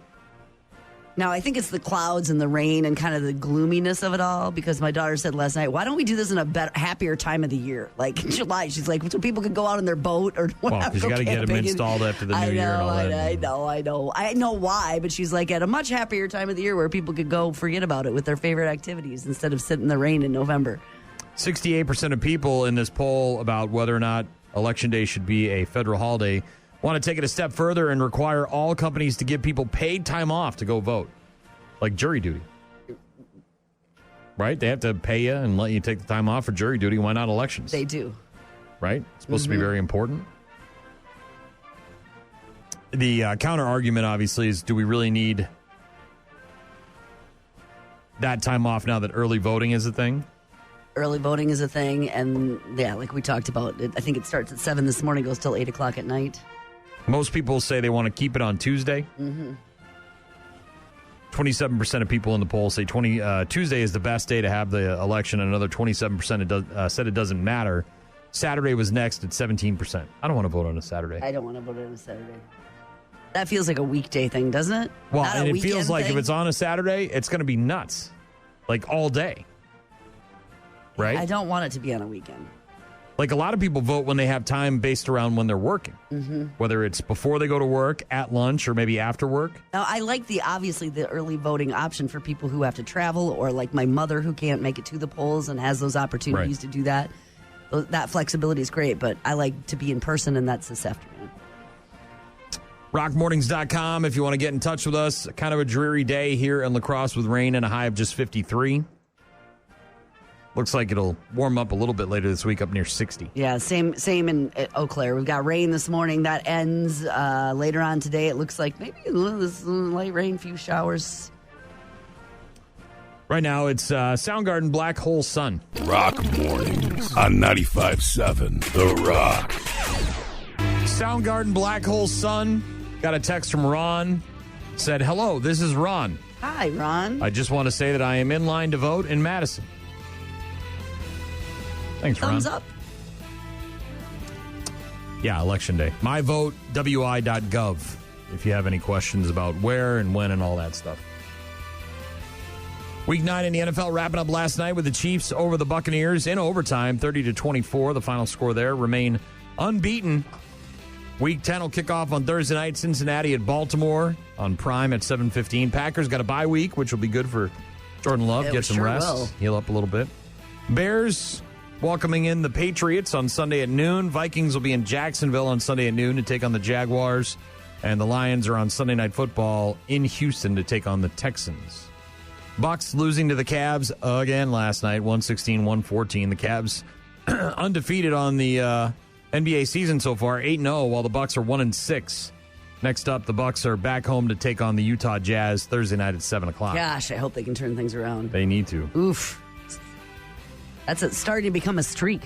Speaker 3: Now, I think it's the clouds and the rain and kind of the gloominess of it all, because my daughter said last night, why don't we do this in a better, happier time of the year? Like in July, she's like, so people could go out on their boat or whatever.
Speaker 2: Well, because you got to get them installed after the new year and all that.
Speaker 3: I know why, but she's like, at a much happier time of the year where people could go forget about it with their favorite activities instead of sitting in the rain in November.
Speaker 2: 68% of people in this poll about whether or not Election Day should be a federal holiday want to take it a step further and require all companies to give people paid time off to go vote, like jury duty. Right? They have to pay you and let you take the time off for jury duty. Why not elections?
Speaker 3: They do.
Speaker 2: Right? It's supposed to be very important. The counter argument, obviously, is do we really need that time off now that early voting is a thing?
Speaker 3: Early voting is a thing, and yeah, like we talked about, I think it starts at 7 this morning, goes till 8 o'clock at night.
Speaker 2: Most people say they want to keep it on Tuesday. 27% of people in the poll say Tuesday is the best day to have the election, and another 27% said it doesn't matter. Saturday was next at 17%. I don't want to vote on a Saturday.
Speaker 3: I don't want to vote on a Saturday. That feels like a weekday thing, doesn't it?
Speaker 2: Well, and it feels like if it's on a Saturday, it's going to be nuts, like all day. right?
Speaker 3: I don't want it to be on a weekend.
Speaker 2: Like a lot of people vote when they have time based around when they're working, whether it's before they go to work, at lunch, or maybe after work.
Speaker 3: Now, I like the early voting option for people who have to travel, or like my mother who can't make it to the polls and has those opportunities to do that. That flexibility is great, but I like to be in person, and that's this afternoon.
Speaker 2: Rockmornings.com if you want to get in touch with us. Kind of a dreary day here in La Crosse with rain and a high of just 53. Looks like it'll warm up a little bit later this week, up near 60.
Speaker 3: Yeah, same in Eau Claire. We've got rain this morning. That ends later on today. It looks like maybe this light rain, few showers.
Speaker 2: Right now, it's Soundgarden Black Hole Sun.
Speaker 4: Rock Mornings on 95.7 The Rock.
Speaker 2: Soundgarden Black Hole Sun. Got a text from Ron. Said, hello, this is Ron.
Speaker 3: Hi, Ron.
Speaker 2: I just want to say that I am in line to vote in Madison. Thanks, Ron.
Speaker 3: Thumbs up.
Speaker 2: Yeah, Election Day. myvotewi.gov if you have any questions about where and when and all that stuff. Week 9 in the NFL wrapping up last night with the Chiefs over the Buccaneers in overtime, 30-24. The final score there, remain unbeaten. Week 10 will kick off on Thursday night, Cincinnati at Baltimore on Prime at 7:15. Packers got a bye week, which will be good for Jordan Love. Get some rest, heal up a little bit. Bears welcoming in the Patriots on Sunday at noon. Vikings will be in Jacksonville on Sunday at noon to take on the Jaguars. And the Lions are on Sunday Night Football in Houston to take on the Texans. Bucks losing to the Cavs again last night, 116-114. The Cavs undefeated on the NBA season so far, 8-0, while the Bucks are 1-6. Next up, the Bucks are back home to take on the Utah Jazz Thursday night at 7 o'clock.
Speaker 3: Gosh, I hope they can turn things around.
Speaker 2: They need to.
Speaker 3: Oof. That's starting to become a streak.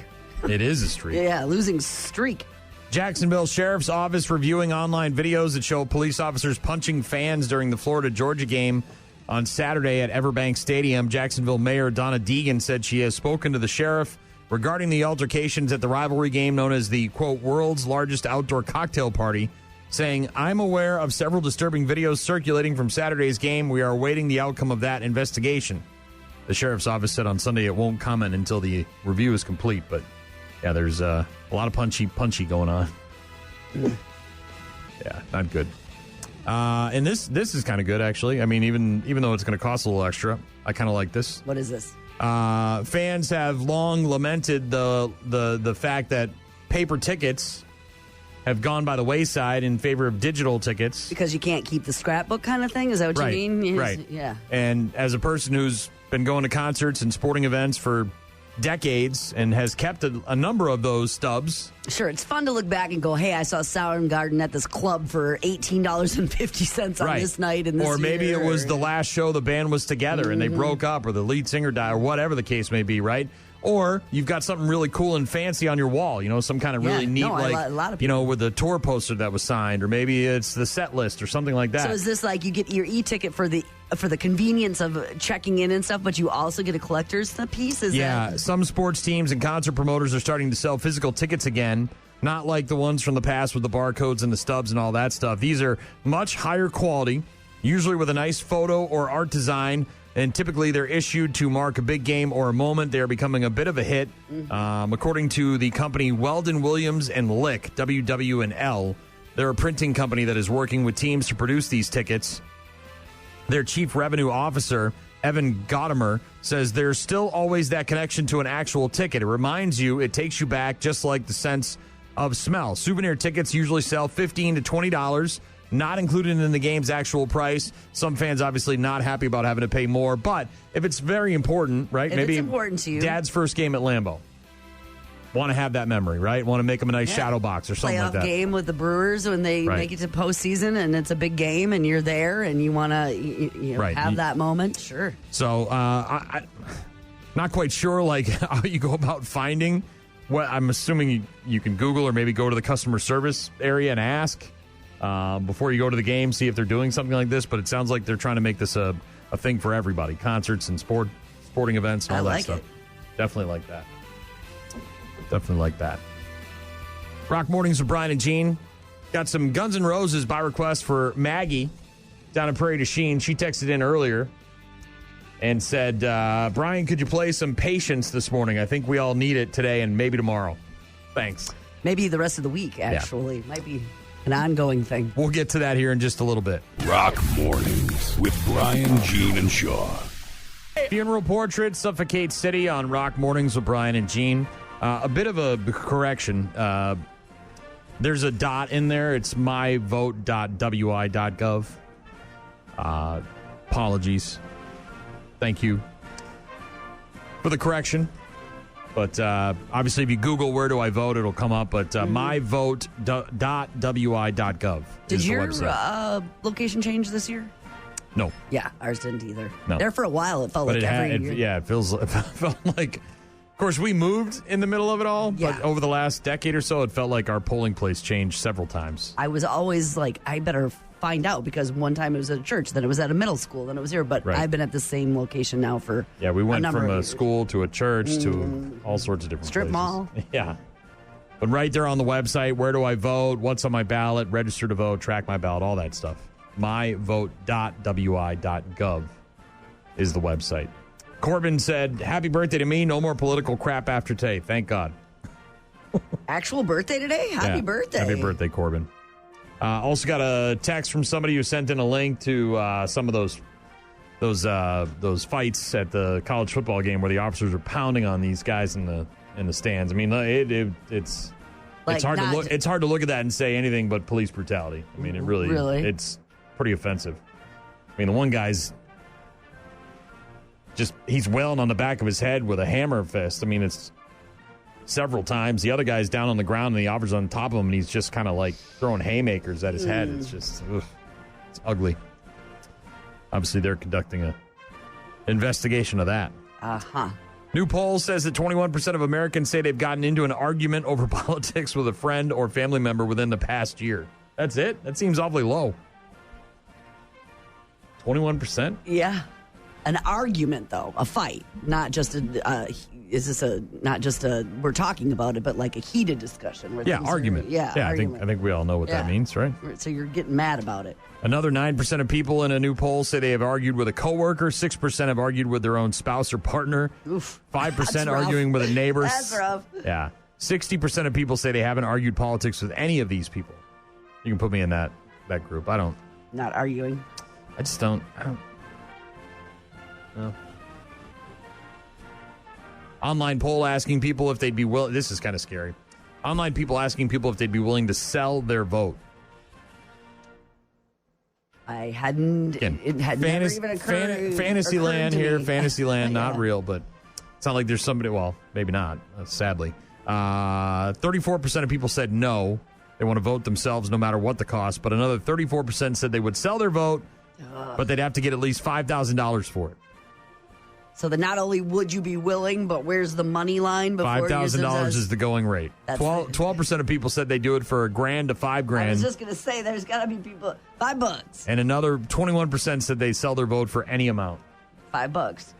Speaker 2: It is a streak.
Speaker 3: Yeah, losing streak.
Speaker 2: Jacksonville Sheriff's Office reviewing online videos that show police officers punching fans during the Florida-Georgia game on Saturday at Everbank Stadium. Jacksonville Mayor Donna Deegan said she has spoken to the sheriff regarding the altercations at the rivalry game known as the, quote, world's largest outdoor cocktail party, saying, I'm aware of several disturbing videos circulating from Saturday's game. We are awaiting the outcome of that investigation. The sheriff's office said on Sunday it won't comment until the review is complete. But, yeah, there's a lot of punchy going on. Yeah, not good. And this is kind of good, actually. I mean, even though it's going to cost a little extra, I kind of like this.
Speaker 3: What is this?
Speaker 2: Fans have long lamented the fact that paper tickets have gone by the wayside in favor of digital tickets.
Speaker 3: Because you can't keep the scrapbook kind of thing? Is that what you mean?
Speaker 2: Right.
Speaker 3: Yeah.
Speaker 2: And as a person who's been going to concerts and sporting events for decades and has kept a number of those stubs.
Speaker 3: Sure, it's fun to look back and go, hey, I saw Soundgarden at this club for $18.50 on this night and this
Speaker 2: Or maybe
Speaker 3: year.
Speaker 2: it was the last show the band was together and they broke up, or the lead singer died, or whatever the case may be, right? Or you've got something really cool and fancy on your wall, some kind of really neat,
Speaker 3: a lot of people.
Speaker 2: with a tour poster that was signed, or maybe it's the set list or something like that.
Speaker 3: So is this like you get your e-ticket for the convenience of checking in and stuff, but you also get a collector's piece?
Speaker 2: Some sports teams and concert promoters are starting to sell physical tickets again, not like the ones from the past with the barcodes and the stubs and all that stuff. These are much higher quality, usually with a nice photo or art design, and typically they're issued to mark a big game or a moment. They're becoming a bit of a hit. According to the company Weldon Williams and Lick, WW&L, they're a printing company that is working with teams to produce these tickets. Their chief revenue officer, Evan Gottimer, says there's still always that connection to an actual ticket. It reminds you, it takes you back, just like the sense of smell. Souvenir tickets usually sell $15 to $20, not included in the game's actual price. Some fans obviously not happy about having to pay more, but if it's very important, right?
Speaker 3: If
Speaker 2: maybe
Speaker 3: it's important to you.
Speaker 2: Dad's first game at Lambeau. Want to have that memory, right? Want to make them a nice shadow box or something like that.
Speaker 3: Playoff game with the Brewers when they make it to postseason and it's a big game and you're there and you want to have that moment. Sure.
Speaker 2: So I'm not quite sure how you go about finding what. I'm assuming you can Google or maybe go to the customer service area and ask before you go to the game, see if they're doing something like this. But it sounds like they're trying to make this a thing for everybody. Concerts and sporting events and all that stuff. Definitely like that. Definitely like that. Rock Mornings with Brian and Gene. Got some Guns N' Roses by request for Maggie down in Prairie du Chien. She texted in earlier and said, Brian, could you play some Patience this morning? I think we all need it today and maybe tomorrow. Thanks.
Speaker 3: Maybe the rest of the week, actually. Might be an ongoing thing.
Speaker 2: We'll get to that here in just a little bit.
Speaker 4: Rock Mornings with Brian, Gene, and Shaw.
Speaker 2: Funeral portrait suffocates city on Rock Mornings with Brian and Gene. A bit of a correction. There's a dot in there. It's myvote.wi.gov. Apologies. Thank you for the correction. But obviously, if you Google where do I vote, it'll come up. But myvote.wi.gov.
Speaker 3: Did your location change this year?
Speaker 2: No.
Speaker 3: Yeah, ours didn't either.
Speaker 2: No.
Speaker 3: There for a while, it felt like every year.
Speaker 2: It felt like. Of course, we moved in the middle of it all, but over the last decade or so, it felt like our polling place changed several times.
Speaker 3: I was always like, I better find out, because one time it was at a church, then it was at a middle school, then it was here. But I've been at the same location now for
Speaker 2: we went from a
Speaker 3: years.
Speaker 2: School to a church to all sorts of different
Speaker 3: strip
Speaker 2: places.
Speaker 3: mall.
Speaker 2: Yeah. But right there on the website, where do I vote? What's on my ballot? Register to vote, track my ballot, all that stuff. myvote.wi.gov is the website. Corbin said, happy birthday to me. No more political crap after today. Thank God.
Speaker 3: Actual birthday today? Happy birthday.
Speaker 2: Happy birthday, Corbin. Also got a text from somebody who sent in a link to some of those fights at the college football game where the officers are pounding on these guys in the stands. I mean, it's hard to look. It's hard to look at that and say anything but police brutality. I mean, it really it's pretty offensive. I mean, the one guy's he's wailing on the back of his head with a hammer fist. I mean, it's several times. The other guy's down on the ground and the officer's on top of him, and he's just kind of like throwing haymakers at his head. It's just, it's ugly. Obviously, they're conducting an investigation of that. New poll says that 21% of Americans say they've gotten into an argument over politics with a friend or family member within the past year. That's it? That seems awfully low. 21%?
Speaker 3: Yeah. An argument, though, a fight, not just we're talking about it, but like a heated discussion. Where
Speaker 2: argument.
Speaker 3: Argument.
Speaker 2: I think we all know what that means, right?
Speaker 3: So you're getting mad about it.
Speaker 2: Another 9% of people in a new poll say they have argued with a coworker. 6% have argued with their own spouse or partner. 5% arguing with a neighbor.
Speaker 3: That's rough.
Speaker 2: Yeah. 60% of people say they haven't argued politics with any of these people. You can put me in that group. I don't.
Speaker 3: Not arguing.
Speaker 2: I don't. No. Online poll asking people if they'd be willing. This is kind of scary. Online people asking people if they'd be willing to sell their vote.
Speaker 3: I hadn't. It had never even occurred.
Speaker 2: Fantasy land here.
Speaker 3: Me.
Speaker 2: Fantasy land, not real, but it's not like there's somebody. Well, maybe not. Sadly, 34% of people said no. They want to vote themselves no matter what the cost. But another 34% said they would sell their vote, but they'd have to get at least $5,000 for it.
Speaker 3: So that not only would you be willing, but where's the money line?
Speaker 2: $5,000 is the going rate. 12% of people said they do it for $1,000 to $5,000.
Speaker 3: I was just going to say, there's got to be people $5.
Speaker 2: And another 21% said they sell their vote for any amount.
Speaker 3: $5.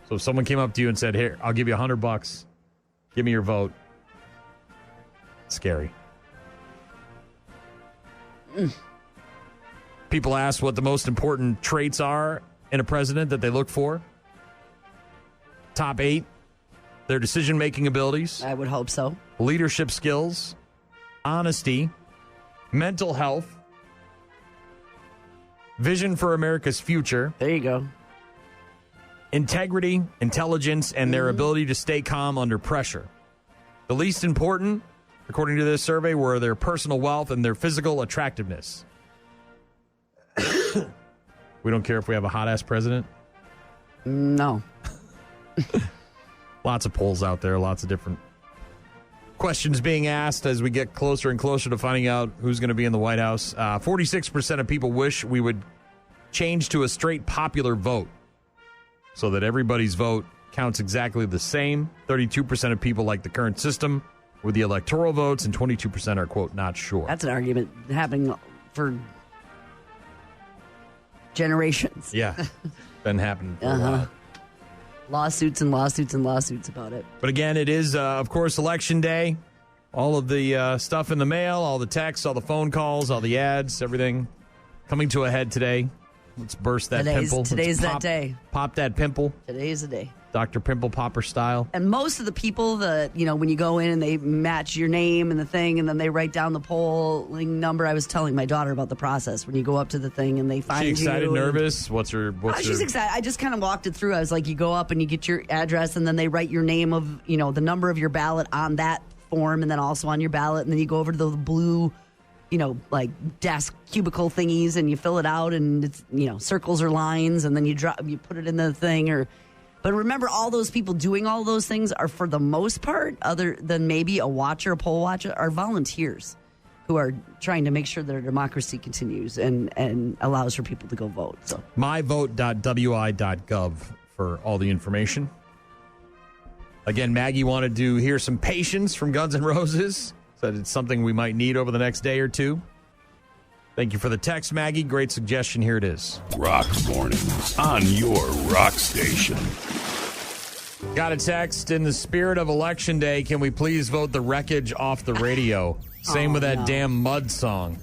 Speaker 2: So if someone came up to you and said, "Here, I'll give you $100. Give me your vote." Scary. People ask what the most important traits are in a president that they look for. Top 8, their decision-making abilities.
Speaker 3: I would hope so.
Speaker 2: Leadership skills, honesty, mental health, vision for America's future.
Speaker 3: There you go.
Speaker 2: Integrity, intelligence, and their ability to stay calm under pressure. The least important, according to this survey, were their personal wealth and their physical attractiveness. We don't care if we have a hot-ass president?
Speaker 3: No.
Speaker 2: Lots of polls out there, lots of different questions being asked as we get closer and closer to finding out who's going to be in the White House. 46% of people wish we would change to a straight popular vote so that everybody's vote counts exactly the same. 32% of people like the current system with the electoral votes, and 22% are, quote, not sure.
Speaker 3: That's an argument happening for generations.
Speaker 2: Yeah, been happening for a while.
Speaker 3: Lawsuits and lawsuits and lawsuits about it.
Speaker 2: But again, it is, of course, Election Day. All of the stuff in the mail, all the texts, all the phone calls, all the ads, everything coming to a head today. Let's burst that pimple.
Speaker 3: Today's that day.
Speaker 2: Pop that pimple.
Speaker 3: Today's the day.
Speaker 2: Dr. Pimple Popper style.
Speaker 3: And most of the people that, when you go in and they match your name and the thing, and then they write down the polling number. I was telling my daughter about the process when you go up to the thing and they find you.
Speaker 2: She excited, nervous? What's
Speaker 3: she's excited. I just kind of walked it through. I was like, you go up and you get your address, and then they write your name of, the number of your ballot on that form, and then also on your ballot, and then you go over to the blue, like desk cubicle thingies, and you fill it out, and it's, circles or lines, and then you put it in the thing. But remember, all those people doing all those things are, for the most part, other than maybe a poll watcher, are volunteers who are trying to make sure that our democracy continues and allows for people to go vote. So
Speaker 2: myvote.wi.gov for all the information. Again, Maggie wanted to hear some Patience from Guns N' Roses. Said it's something we might need over the next day or two. Thank you for the text, Maggie. Great suggestion. Here it is.
Speaker 4: Rock Mornings on your rock station.
Speaker 2: Got a text. In the spirit of Election Day, can we please vote the wreckage off the radio? Same with that damn Mud song.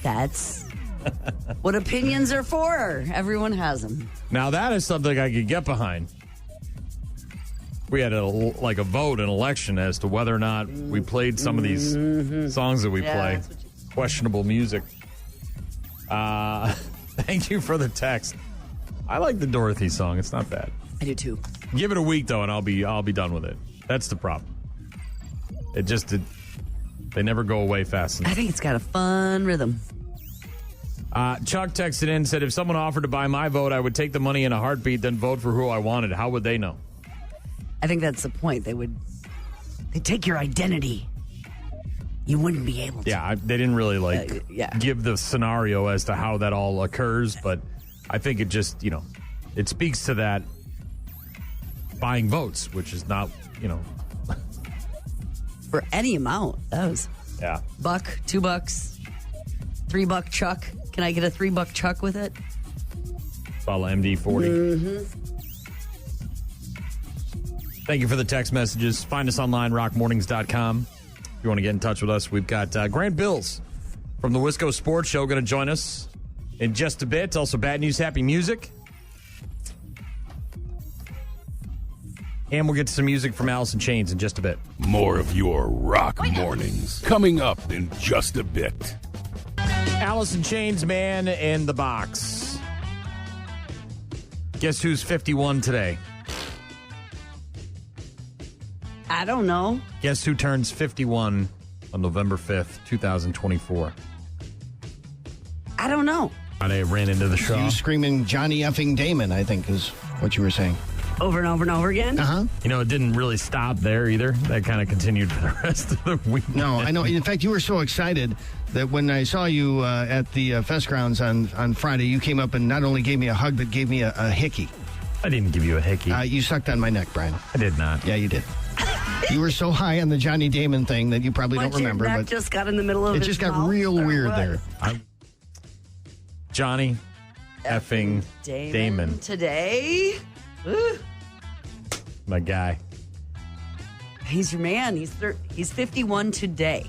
Speaker 3: That's what opinions are for. Everyone has them.
Speaker 2: Now, that is something I could get behind. We had a vote, an election, as to whether or not we played some of these songs that we play. Questionable music. Thank you for the text. I like the Dorothy song. It's not bad.
Speaker 3: I do too.
Speaker 2: Give it a week though, and I'll be done with it. That's the problem. They never go away fast enough.
Speaker 3: I think it's got a fun rhythm.
Speaker 2: Chuck texted in and said, if someone offered to buy my vote, I would take the money in a heartbeat, then vote for who I wanted. How would they know?
Speaker 3: I think that's the point. They'd take your identity. You wouldn't be able to.
Speaker 2: Yeah, they didn't really give the scenario as to how that all occurs, but I think it just, it speaks to that buying votes, which is not,
Speaker 3: for any amount. That was
Speaker 2: $1,
Speaker 3: $2, $3 chuck. Can I get a $3 chuck with it?
Speaker 2: Follow MD40. Thank you for the text messages. Find us online, rockmornings.com. If you want to get in touch with us, we've got Grant Bills from the Wisco Sports Show going to join us in just a bit. Also, Bad News, Happy Music. And we'll get to some music from Alice in Chains in just a bit.
Speaker 4: More of your Rock Mornings coming up in just a bit.
Speaker 2: Alice in Chains, Man in the Box. Guess who's 51 today?
Speaker 3: I don't know.
Speaker 2: Guess who turns 51 on November 5th, 2024?
Speaker 3: I don't know.
Speaker 2: I ran into the show.
Speaker 12: You screaming Johnny effing Damon, I think is what you were saying.
Speaker 3: Over and over and over again?
Speaker 12: Uh-huh.
Speaker 2: It didn't really stop there either. That kind of continued for the rest of the week.
Speaker 12: No, I know. In fact, you were so excited that when I saw you at the Fest Grounds on Friday, you came up and not only gave me a hug, but gave me a hickey.
Speaker 2: I didn't give you a hickey.
Speaker 12: You sucked on my neck, Brian.
Speaker 2: I did not.
Speaker 12: Yeah, you did. You were so high on the Johnny Damon thing that you probably don't remember.
Speaker 3: Your neck
Speaker 12: but
Speaker 3: just got in the middle of
Speaker 12: it. It just got real weird there.
Speaker 2: Johnny effing Damon.
Speaker 3: Today? Ooh.
Speaker 2: My guy.
Speaker 3: He's your man. He's 51 today.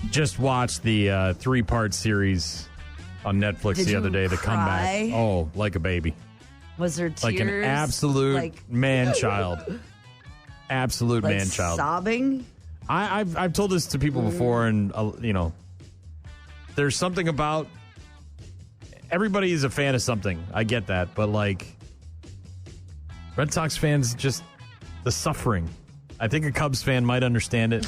Speaker 2: Just watched the 3-part series on Netflix the other day, The Comeback. Oh, like a baby.
Speaker 3: Was there tears?
Speaker 2: Like an absolute man-child. Absolute man-child.
Speaker 3: Sobbing?
Speaker 2: I've told this to people before, and, there's something about... Everybody is a fan of something. I get that. But, Red Sox fans, just the suffering. I think a Cubs fan might understand it.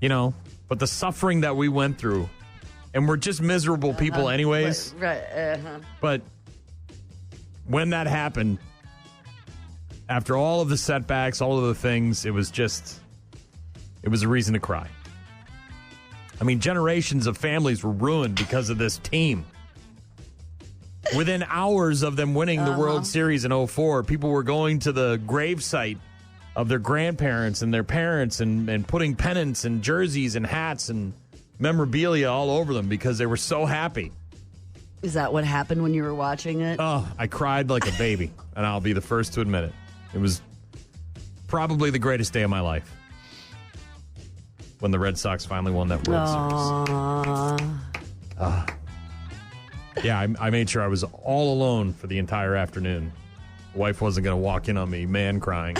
Speaker 2: But the suffering that we went through, and we're just miserable people anyways.
Speaker 3: Right.
Speaker 2: But when that happened, after all of the setbacks, all of the things, it was a reason to cry. I mean, generations of families were ruined because of this team. Within hours of them winning the World Series in 2004, people were going to the gravesite of their grandparents and their parents and putting pennants and jerseys and hats and memorabilia all over them because they were so happy.
Speaker 3: Is that what happened when you were watching it?
Speaker 2: Oh, I cried like a baby, and I'll be the first to admit it. It was probably the greatest day of my life when the Red Sox finally won that World Series. Yeah, I made sure I was all alone for the entire afternoon. Wife wasn't going to walk in on me, man crying.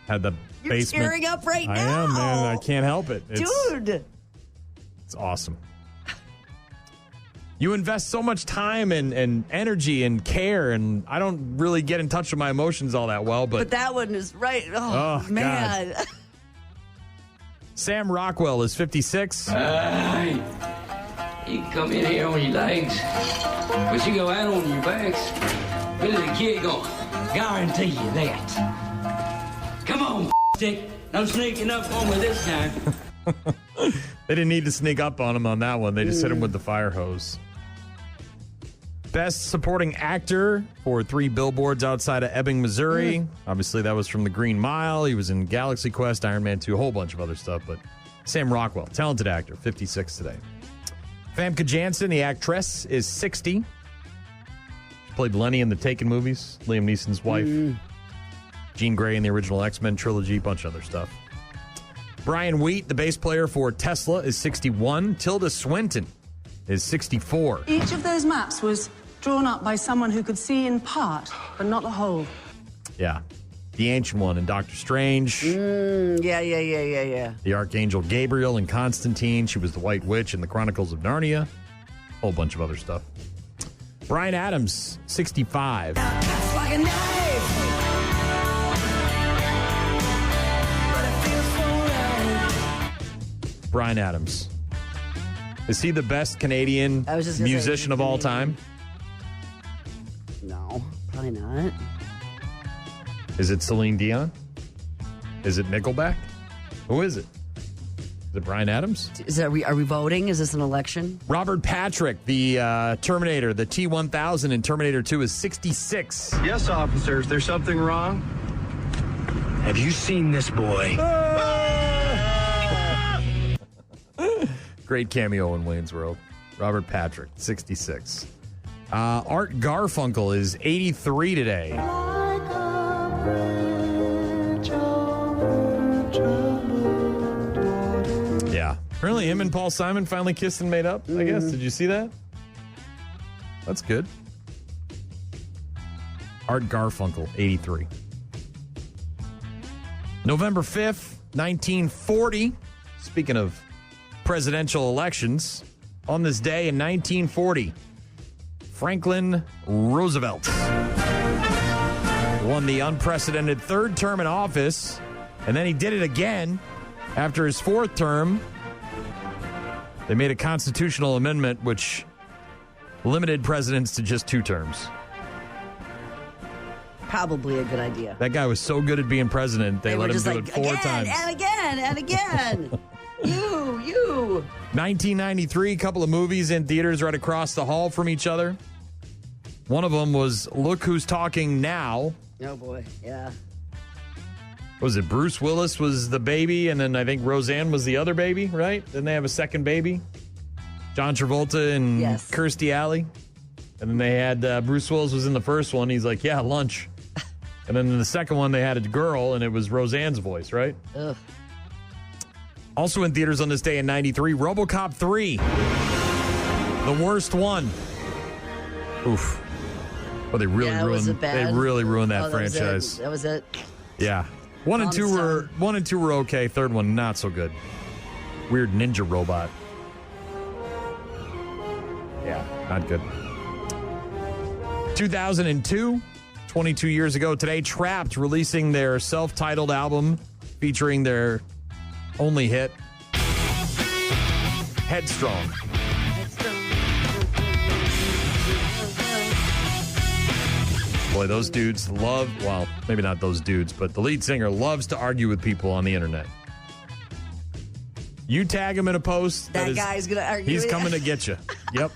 Speaker 2: Had the
Speaker 3: You're
Speaker 2: basement.
Speaker 3: tearing up right now.
Speaker 2: I am, man. I can't help it.
Speaker 3: Dude.
Speaker 2: It's awesome. You invest so much time and energy and care, and I don't really get in touch with my emotions all that well. But
Speaker 3: that one is right. Oh man.
Speaker 2: God. Sam Rockwell is 56.
Speaker 13: You can come in here on your legs, but you go out on your backs. Where's the kid going? Guarantee you that. Come on, stick. I'm sneaking up on me this time.
Speaker 2: They didn't need to sneak up on him on that one. They just hit him with the fire hose. Best Supporting Actor for 3 Billboards Outside of Ebbing, Missouri. Obviously, that was from The Green Mile. He was in Galaxy Quest, Iron Man 2, a whole bunch of other stuff. But Sam Rockwell, talented actor, 56 today. Famke Janssen, the actress, is 60. She played Lenny in the Taken movies, Liam Neeson's wife. Jean Grey in the original X-Men trilogy, bunch of other stuff. Brian Wheat, the bass player for Tesla, is 61. Tilda Swinton is 64.
Speaker 14: Each of those maps was drawn up by someone who could see in part, but not the whole.
Speaker 2: Yeah. The Ancient One in Doctor Strange.
Speaker 3: Yeah.
Speaker 2: The Archangel Gabriel in Constantine. She was the White Witch in the Chronicles of Narnia. A whole bunch of other stuff. Bryan Adams, 65.
Speaker 1: That's like a knife. But it feels so right.
Speaker 2: Bryan Adams. Is he the best Canadian musician of all time?
Speaker 3: No, probably not.
Speaker 2: Is it Celine Dion? Is it Nickelback? Who is it? Is it Bryan Adams?
Speaker 3: Are we voting? Is this an election?
Speaker 2: Robert Patrick, the Terminator, the T-1000 in Terminator 2 is 66.
Speaker 15: Yes, officers, there's something wrong? Have you seen this boy?
Speaker 2: Great cameo in Wayne's World. Robert Patrick, 66. Art Garfunkel is 83 today. Yeah. Apparently him and Paul Simon finally kissed and made up, I guess. Did you see that? That's good. Art Garfunkel, 83. November 5th, 1940. Speaking of presidential elections, on this day in 1940, Franklin Roosevelt won the unprecedented third term in office, and then he did it again after his fourth term. They made a constitutional amendment which limited presidents to just 2 terms.
Speaker 3: Probably a good idea.
Speaker 2: That guy was so good at being president, they let him do it 4 times.
Speaker 3: And again. You.
Speaker 2: 1993, a couple of movies in theaters right across the hall from each other. One of them was Look Who's Talking Now.
Speaker 3: Oh, boy. Yeah.
Speaker 2: Was it Bruce Willis was the baby, and then I think Roseanne was the other baby, right? Didn't they have a second baby? John Travolta and Kirstie Alley. And then they had Bruce Willis was in the first one. He's like, yeah, lunch. And then in the second one, they had a girl, and it was Roseanne's voice, right?
Speaker 3: Ugh.
Speaker 2: Also in theaters on this day in 93, RoboCop 3. The worst one. Oof. Well, they really ruined that franchise.
Speaker 3: That was it.
Speaker 2: Yeah. 1 and 2 were okay. Third one, not so good. Weird ninja robot. Yeah, not good. 2002, 22 years ago today, Trapped releasing their self-titled album featuring their only hit, Headstrong. Boy, those dudes well, maybe not those dudes, but the lead singer loves to argue with people on the internet. You tag him in a post.
Speaker 3: That guy's going to argue.
Speaker 2: He's coming to get you. Yep.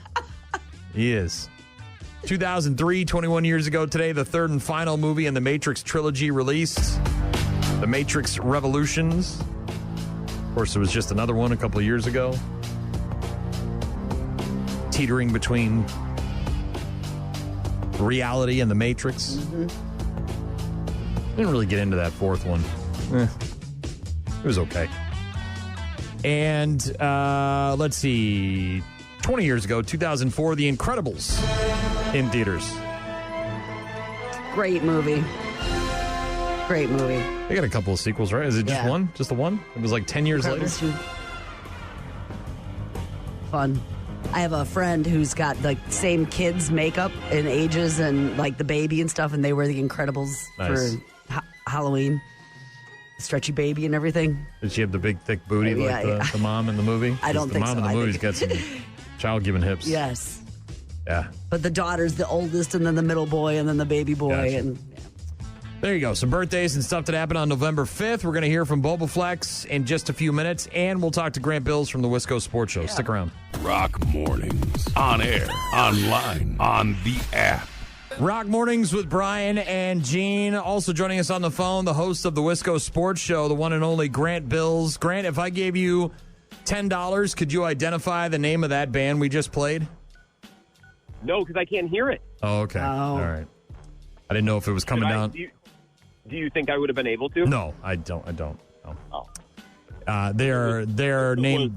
Speaker 2: He is. 2003, 21 years ago today, the third and final movie in the Matrix trilogy released. The Matrix Revolutions. Of course, there was just another one a couple of years ago. Teetering between reality and the Matrix. Didn't really get into that fourth one. It was okay. And let's see. 20 years ago, 2004, The Incredibles in theaters.
Speaker 3: Great movie. Great movie.
Speaker 2: They got a couple of sequels, right? Is it just one? Just the one? It was like 10 years later?
Speaker 3: Fun. I have a friend who's got like same kids' makeup and ages and like the baby and stuff, and they wear The Incredibles for Halloween. Stretchy baby and everything.
Speaker 2: Did she have the big, thick booty the mom in the movie?
Speaker 3: I don't think so.
Speaker 2: The mom in the movie's got some child-giving hips.
Speaker 3: Yes.
Speaker 2: Yeah.
Speaker 3: But the daughter's the oldest, and then the middle boy, and then the baby boy.
Speaker 2: Gotcha.
Speaker 3: And
Speaker 2: there you go. Some birthdays and stuff that happened on November 5th. We're going to hear from Bobaflex in just a few minutes, and we'll talk to Grant Bills from the Wisco Sports Show. Stick around.
Speaker 4: Rock Mornings. On air, online, on the app.
Speaker 2: Rock Mornings with Brian and Gene. Also joining us on the phone, the host of the Wisco Sports Show, the one and only Grant Bills. Grant, if I gave you $10, could you identify the name of that band we just played?
Speaker 16: No, because I can't hear it.
Speaker 2: Oh, okay. All right. I didn't know if it was coming down.
Speaker 16: Do you think I would have been able to?
Speaker 2: No, I don't. No.
Speaker 16: Oh.
Speaker 2: Their name,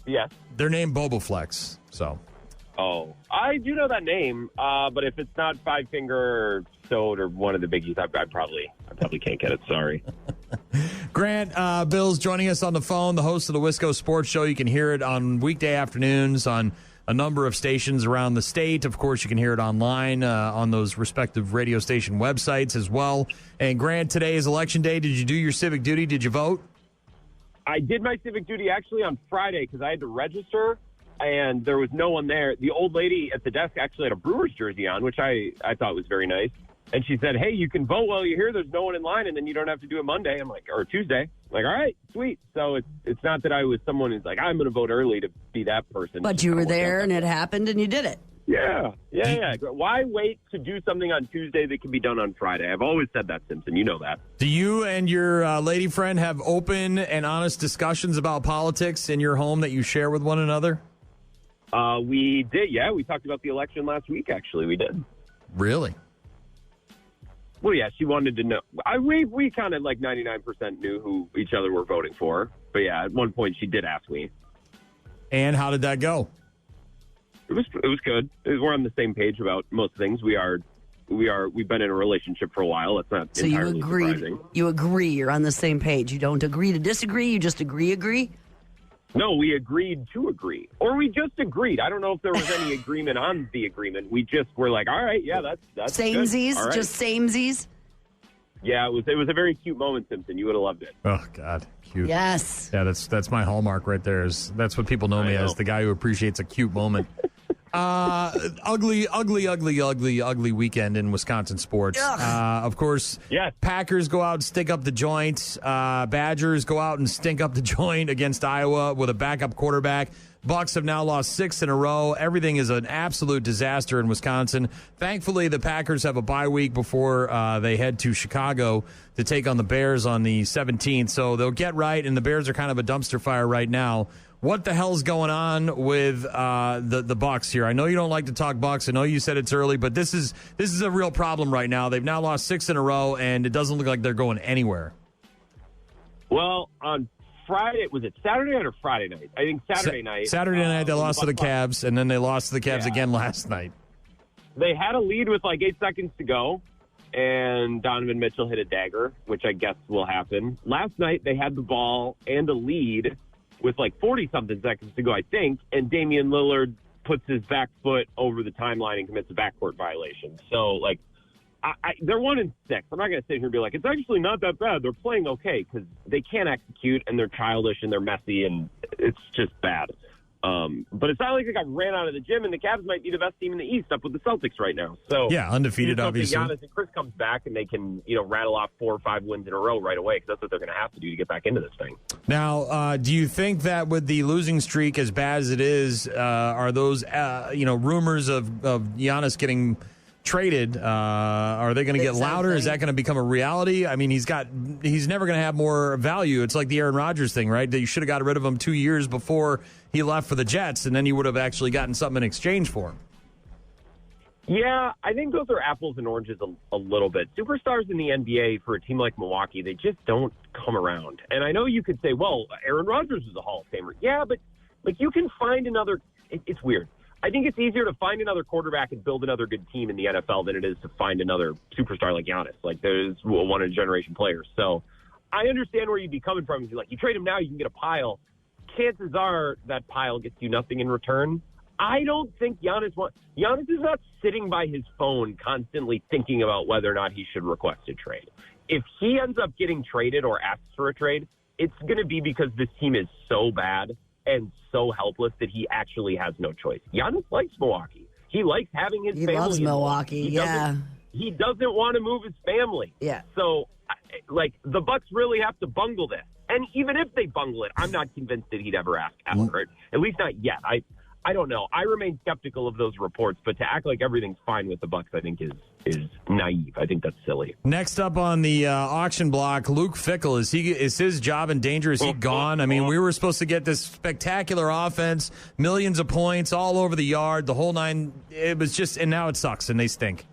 Speaker 16: yes.
Speaker 2: Their name Bobaflex. So.
Speaker 16: Oh, I do know that name, but if it's not Five Finger Stone or one of the biggies, I probably can't get it. Sorry.
Speaker 2: Grant Bills joining us on the phone, the host of the Wisco Sports Show. You can hear it on weekday afternoons on a number of stations around the state. Of course, you can hear it online on those respective radio station websites as well. And Grant, today is election day. Did you do your civic duty? Did you vote?
Speaker 16: I did my civic duty actually on Friday because I had to register, and there was no one there. The old lady at the desk actually had a Brewers jersey on, which I thought was very nice. And she said, hey, you can vote while you're here. There's no one in line, and then you don't have to do it Monday. I'm like, or Tuesday. I'm like, all right, sweet. So it's not that I was someone who's like, I'm going to vote early to be that person.
Speaker 3: But you were there, and it happened, and you did it.
Speaker 16: Yeah. Why wait to do something on Tuesday that can be done on Friday? I've always said that, Simpson. You know that.
Speaker 2: Do you and your lady friend have open and honest discussions about politics in your home that you share with one another?
Speaker 16: We did, yeah. We talked about the election last week, actually. We did.
Speaker 2: Really?
Speaker 16: Well, yeah, she wanted to know. We kind of like 99% knew who each other were voting for. But yeah, at one point she did ask me.
Speaker 2: And how did that go?
Speaker 16: It was good. We're on the same page about most things. We've been in a relationship for a while. That's not
Speaker 3: so you agree.
Speaker 16: Surprising.
Speaker 3: You agree. You're on the same page. You don't agree to disagree. You just agree.
Speaker 16: No, we agreed to agree, or we just agreed. I don't know if there was any agreement on the agreement. We just were like, all right, yeah, that's
Speaker 3: samesies,
Speaker 16: good. Right.
Speaker 3: just samesies.
Speaker 16: Yeah, it was a very cute moment, Simpson. You would have loved it.
Speaker 2: Oh God, cute.
Speaker 3: Yes.
Speaker 2: Yeah, that's my hallmark right there. That's what people know me as, the guy who appreciates a cute moment. Ugly weekend in Wisconsin sports. Of course,
Speaker 16: yes.
Speaker 2: Packers go out and stink up the joint. Badgers go out and stink up the joint against Iowa with a backup quarterback. Bucks have now lost 6 in a row. Everything is an absolute disaster in Wisconsin. Thankfully, the Packers have a bye week before they head to Chicago to take on the Bears on the 17th. So they'll get right, and the Bears are kind of a dumpster fire right now. What the hell's going on with the Bucks here? I know you don't like to talk Bucks. I know you said it's early, but this is a real problem right now. They've now lost 6 in a row, and it doesn't look like they're going anywhere.
Speaker 16: Well, on Friday, was it Saturday night or Friday night? I think Saturday night.
Speaker 2: Saturday night they lost to the Cavs, and then they lost to the Cavs again last night.
Speaker 16: They had a lead with like 8 seconds to go, and Donovan Mitchell hit a dagger, which I guess will happen. Last night they had the ball and a lead with like 40-something seconds to go, I think, and Damian Lillard puts his back foot over the timeline and commits a backcourt violation. So, like, they're 1-6. I'm not going to sit here and be like, it's actually not that bad. They're playing okay because they can't execute, and they're childish, and they're messy, and it's just bad. But it's not like they got ran out of the gym, and the Cavs might be the best team in the East up with the Celtics right now. So
Speaker 2: yeah, undefeated, obviously.
Speaker 16: Giannis and Chris comes back, and they can, rattle off 4 or 5 wins in a row right away because that's what they're going to have to do to get back into this thing.
Speaker 2: Now, do you think that with the losing streak as bad as it is, are those, rumors of Giannis getting traded, are they going to get louder? Is that going to become a reality? I mean, he's never going to have more value. It's like the Aaron Rodgers thing, right? That you should have got rid of him 2 years before he left for the Jets, and then you would have actually gotten something in exchange for him.
Speaker 16: Yeah, I think those are apples and oranges a little bit. Superstars in the NBA for a team like Milwaukee, they just don't come around. And I know you could say, well, Aaron Rodgers is a Hall of Famer. Yeah, but Like, you can find another – it's weird. I think it's easier to find another quarterback and build another good team in the NFL than it is to find another superstar like Giannis. Like, there's one-in-a-generation players. So I understand where you'd be coming from. Like, you trade him now, you can get a pile. Chances are that pile gets you nothing in return. I don't think Giannis is not sitting by his phone constantly thinking about whether or not he should request a trade. If he ends up getting traded or asks for a trade, it's going to be because this team is so bad and so helpless that he actually has no choice. Giannis likes Milwaukee. He likes having his family.
Speaker 3: He loves Milwaukee,
Speaker 16: He doesn't want to move his family.
Speaker 3: Yeah.
Speaker 16: So, like, the Bucks really have to bungle this. And even if they bungle it, I'm not convinced that he'd ever ask ever. At least not yet. I don't know. I remain skeptical of those reports, but to act like everything's fine with the Bucks, I think is naive. I think that's silly.
Speaker 2: Next up on the auction block, Luke Fickell. Is his job in danger? Is he gone? I mean, we were supposed to get this spectacular offense, millions of points all over the yard, the whole nine. It was just, and now it sucks, and they stink.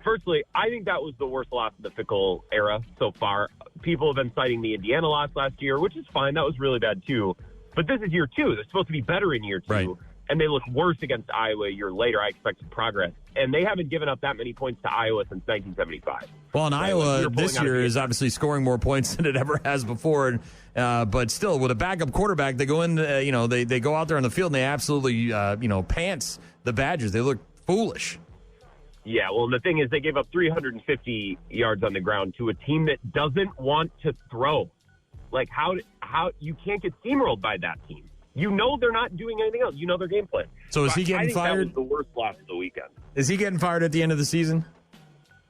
Speaker 16: Firstly, I think that was the worst loss of the Fickell era so far. People have been citing the Indiana loss last year, which is fine. That was really bad, too. But this is year two. They're supposed to be better in year two.
Speaker 2: Right.
Speaker 16: And they look worse against Iowa a year later. I expected progress. And they haven't given up that many points to Iowa since 1975.
Speaker 2: Well, and Iowa this year is obviously scoring more points than it ever has before. But still, with a backup quarterback, they go in, they go out there on the field and they absolutely, pants the Badgers. They look foolish.
Speaker 16: Yeah, well, the thing is they gave up 350 yards on the ground to a team that doesn't want to throw. Like, how you can't get steamrolled by that team. You know they're not doing anything else. You know their game plan.
Speaker 2: So is he getting fired?
Speaker 16: That was the worst loss of the weekend.
Speaker 2: Is he getting fired at the end of the season?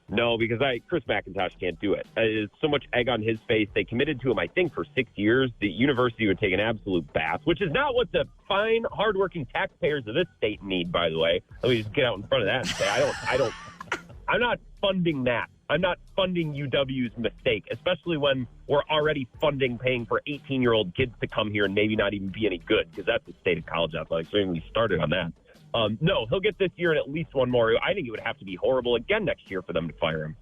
Speaker 16: No, because Chris McIntosh can't do it. There's so much egg on his face. They committed to him, I think, for 6 years. The university would take an absolute bath, which is not what the fine, hardworking taxpayers of this state need, by the way. Let me just get out in front of that and say, I'm not funding that. I'm not funding UW's mistake, especially when we're already paying for 18-year-old kids to come here and maybe not even be any good, because that's the state of college athletics. We haven't even started on that. No, he'll get this year and at least one more. I think it would have to be horrible again next year for them to fire him.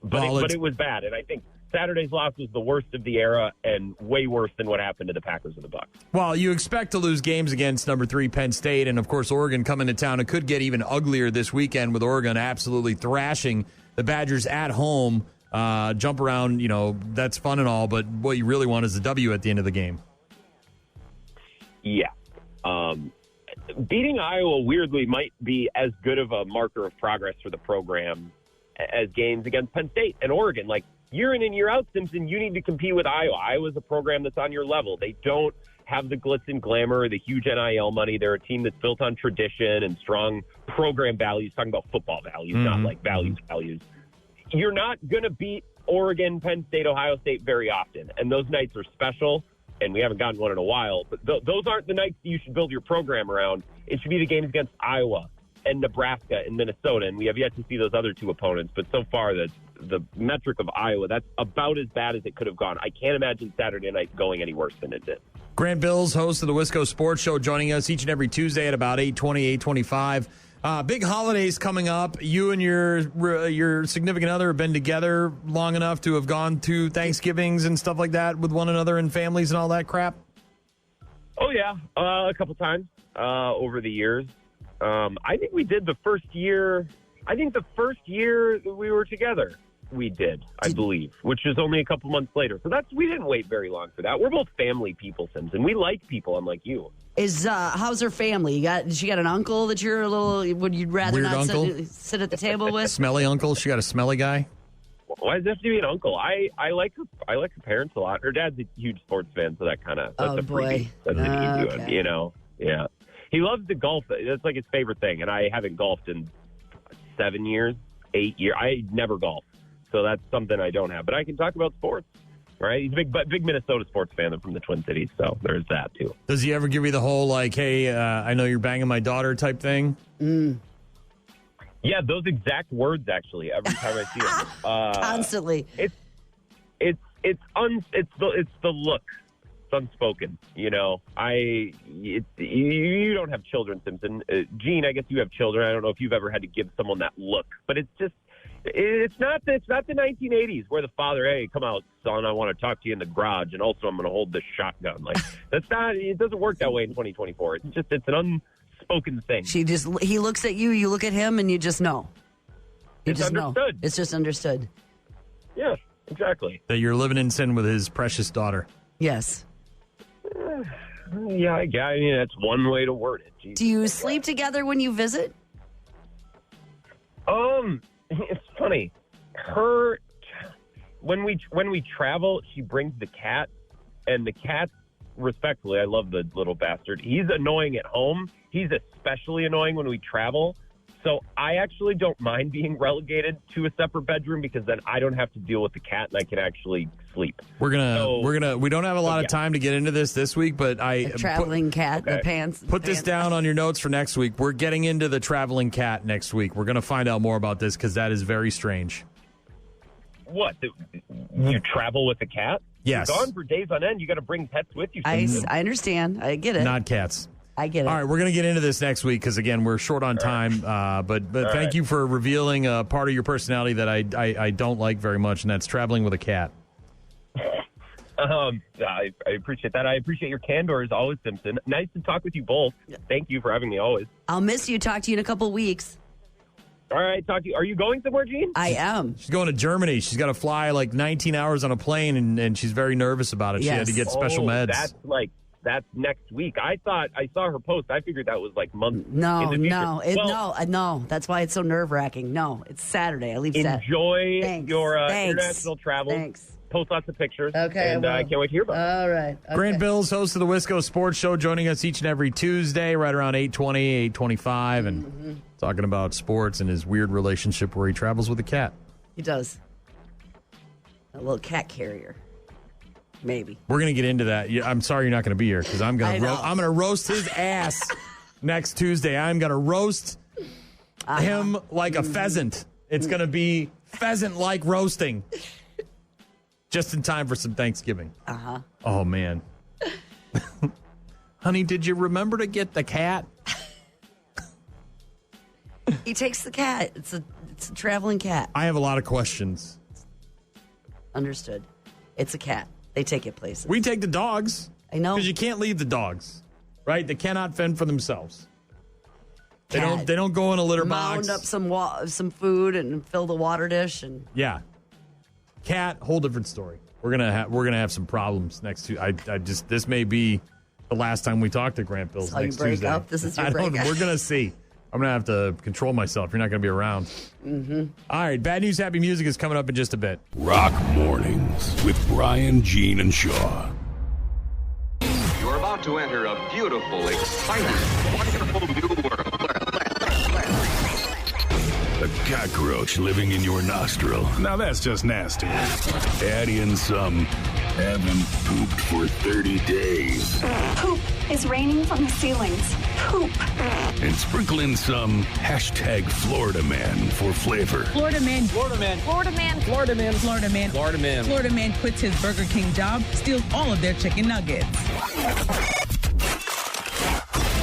Speaker 16: But it was bad, and I think Saturday's loss was the worst of the era and way worse than what happened to the Packers and the Bucs.
Speaker 2: Well, you expect to lose games against number 3 Penn State, and of course Oregon coming to town. It could get even uglier this weekend with Oregon absolutely thrashing the Badgers at home. Jump around, that's fun and all, but what you really want is a W at the end of the game.
Speaker 16: Yeah. Beating Iowa, weirdly, might be as good of a marker of progress for the program as games against Penn State and Oregon. Like, year in and year out, Simpson, you need to compete with Iowa. Iowa's a program that's on your level. They don't have the glitz and glamour, the huge NIL money. They're a team that's built on tradition and strong program values, talking about football values, not like values. You're not going to beat Oregon, Penn State, Ohio State very often, and those nights are special, and we haven't gotten one in a while, but those aren't the nights that you should build your program around. It should be the games against Iowa and Nebraska and Minnesota, and we have yet to see those other two opponents, but so far the metric of Iowa, that's about as bad as it could have gone. I can't imagine Saturday night going any worse than it did.
Speaker 2: Grant Bills, host of the Wisco Sports Show, joining us each and every Tuesday at about 8:20, 8:25. Big holidays coming up. You and your significant other have been together long enough to have gone to Thanksgivings and stuff like that with one another and families and all that crap?
Speaker 16: Oh, yeah. A couple times over the years. I think we did the first year. I think the first year that we were together, we did, I believe, which is only a couple months later. So we didn't wait very long for that. We're both family people, Simpson. We like people, unlike you.
Speaker 3: How's her family? She got an uncle that you're would you rather
Speaker 2: Weird
Speaker 3: not
Speaker 2: uncle?
Speaker 3: sit at the table with?
Speaker 2: Smelly uncle? She got a smelly guy?
Speaker 16: Why does it have to be an uncle? I like her. I like her parents a lot. Her dad's a huge sports fan, so that's a freebie. That's an easy one, Yeah. He loves to golf. That's like his favorite thing, and I haven't golfed in 7 years, 8 years. I never golf, so that's something I don't have. But I can talk about sports, right? He's a big Minnesota sports fan from the Twin Cities, so there's that too.
Speaker 2: Does he ever give you the whole like, "Hey, I know you're banging my daughter" type thing?
Speaker 16: Yeah, those exact words actually. Every time I see him,
Speaker 3: constantly.
Speaker 16: It's the look. It's unspoken, you don't have children, Simpson. Gene, I guess you have children. I don't know if you've ever had to give someone that look, but it's It's not the 1980s where the father, hey, come out, son, I want to talk to you in the garage, and also I'm going to hold this shotgun. Like, it doesn't work that way in 2024. It's an unspoken thing.
Speaker 3: He looks at you, you look at him, and you just know.
Speaker 16: It's understood.
Speaker 3: It's just understood.
Speaker 16: Yeah, exactly.
Speaker 2: That you're living in sin with his precious daughter.
Speaker 3: Yes.
Speaker 16: Yeah, I mean, that's one way to word it. Jesus.
Speaker 3: Do you sleep together when you visit?
Speaker 16: It's funny. When we travel, she brings the cat, and the cat, respectfully, I love the little bastard. He's annoying at home. He's especially annoying when we travel. So I actually don't mind being relegated to a separate bedroom because then I don't have to deal with the cat and I can actually sleep.
Speaker 2: We don't have a lot of time to get into this week, but
Speaker 3: The traveling cat, the pants.
Speaker 2: Put this down on your notes for next week. We're getting into the traveling cat next week. We're going to find out more about this because that is very strange.
Speaker 16: What? You travel with a cat?
Speaker 2: Yes.
Speaker 16: You're gone for days on end. You got to bring pets with you.
Speaker 3: I understand. I get it.
Speaker 2: Not cats.
Speaker 3: I get it.
Speaker 2: All right, we're going to get into this next week because, again, we're short on time. But thank you for revealing a part of your personality that I don't like very much, and that's traveling with a cat.
Speaker 16: I appreciate that. I appreciate your candor as always, Simpson. Nice to talk with you both. Thank you for having me always.
Speaker 3: I'll miss you. Talk to you in a couple of weeks.
Speaker 16: All right, talk to you. Are you going somewhere, Gene?
Speaker 3: I am.
Speaker 2: She's going to Germany. She's got to fly like 19 hours on a plane, and she's very nervous about it. Yes. She had to get special meds.
Speaker 16: That's next week. I thought I saw her post. I figured that was like months.
Speaker 3: No.
Speaker 16: No.
Speaker 3: That's why it's so nerve wracking. No, it's Saturday. I leave Saturday.
Speaker 16: Enjoy your international travel.
Speaker 3: Thanks.
Speaker 16: Post lots of pictures.
Speaker 3: Okay.
Speaker 16: And I can't wait to hear about it.
Speaker 3: All right. Okay.
Speaker 2: Grant Bills, host of the Wisco Sports Show, joining us each and every Tuesday, right around 8:20, 8:25, and talking about sports and his weird relationship where he travels with a cat.
Speaker 3: He does. A little cat carrier. Maybe.
Speaker 2: We're going to get into that. I'm sorry you're not going to be here because I'm going to roast his ass next Tuesday. I'm going to roast him like a pheasant. It's going to be pheasant-like roasting. Just in time for some Thanksgiving.
Speaker 3: Uh-huh.
Speaker 2: Oh, man. Honey, did you remember to get the cat?
Speaker 3: He takes the cat. It's a traveling cat.
Speaker 2: I have a lot of questions.
Speaker 3: Understood. It's a cat. They take it places.
Speaker 2: We take the dogs.
Speaker 3: I know.
Speaker 2: Because you can't leave the dogs, right? They cannot fend for themselves. They don't go in a litter box.
Speaker 3: Mound up some food and fill the water dish and
Speaker 2: yeah. Cat, whole different story. We're gonna have some problems next Tuesday. This may be the last time we talk to Grant Bills next Tuesday.
Speaker 3: Up. This is your breakup.
Speaker 2: We're gonna see. I'm gonna have to control myself. You're not gonna be around.
Speaker 3: Mm-hmm.
Speaker 2: All right, Bad News, Happy Music is coming up in just a bit.
Speaker 4: Rock Mornings with Brian, Gene, and Shaw.
Speaker 17: You're about to enter a beautiful, exciting, wonderful new world.
Speaker 4: A cockroach living in your nostril.
Speaker 18: Now that's just nasty.
Speaker 4: Add in some haven't pooped for 30 days.
Speaker 19: Poop is raining from the ceilings. Poop.
Speaker 4: And sprinkle in some #Florida Man for flavor.
Speaker 20: Florida Man.
Speaker 19: Florida Man. Florida Man.
Speaker 20: Florida Man. Florida Man.
Speaker 16: Florida Man.
Speaker 20: Florida Man quits his Burger King job, steals all of their chicken nuggets.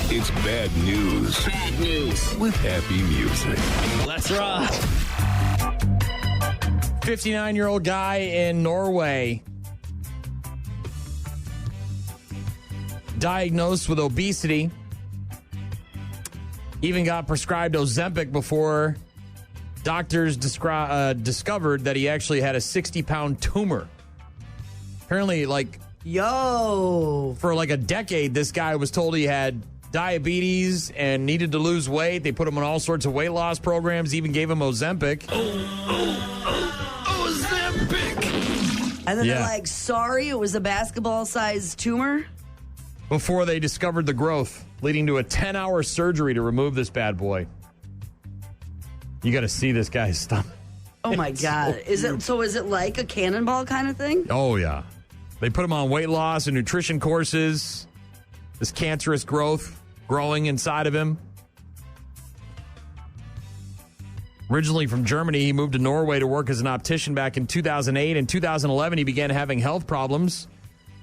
Speaker 4: It's bad news.
Speaker 20: Bad news.
Speaker 4: With happy music.
Speaker 2: Let's rock. 59-year-old guy in Norway diagnosed with obesity. Even got prescribed Ozempic before doctors discovered that he actually had a 60-pound tumor. Apparently, for like a decade, this guy was told he had diabetes and needed to lose weight. They put him on all sorts of weight loss programs, even gave him Ozempic.
Speaker 3: Ozempic! And then they're like, sorry, it was a basketball-sized tumor?
Speaker 2: Before they discovered the growth, leading to a 10-hour surgery to remove this bad boy. You got to see this guy's stomach.
Speaker 3: Oh, my God. Is it like a cannonball kind of thing?
Speaker 2: Oh, yeah. They put him on weight loss and nutrition courses. This cancerous growth growing inside of him. Originally from Germany, he moved to Norway to work as an optician back in 2008. In 2011, he began having health problems.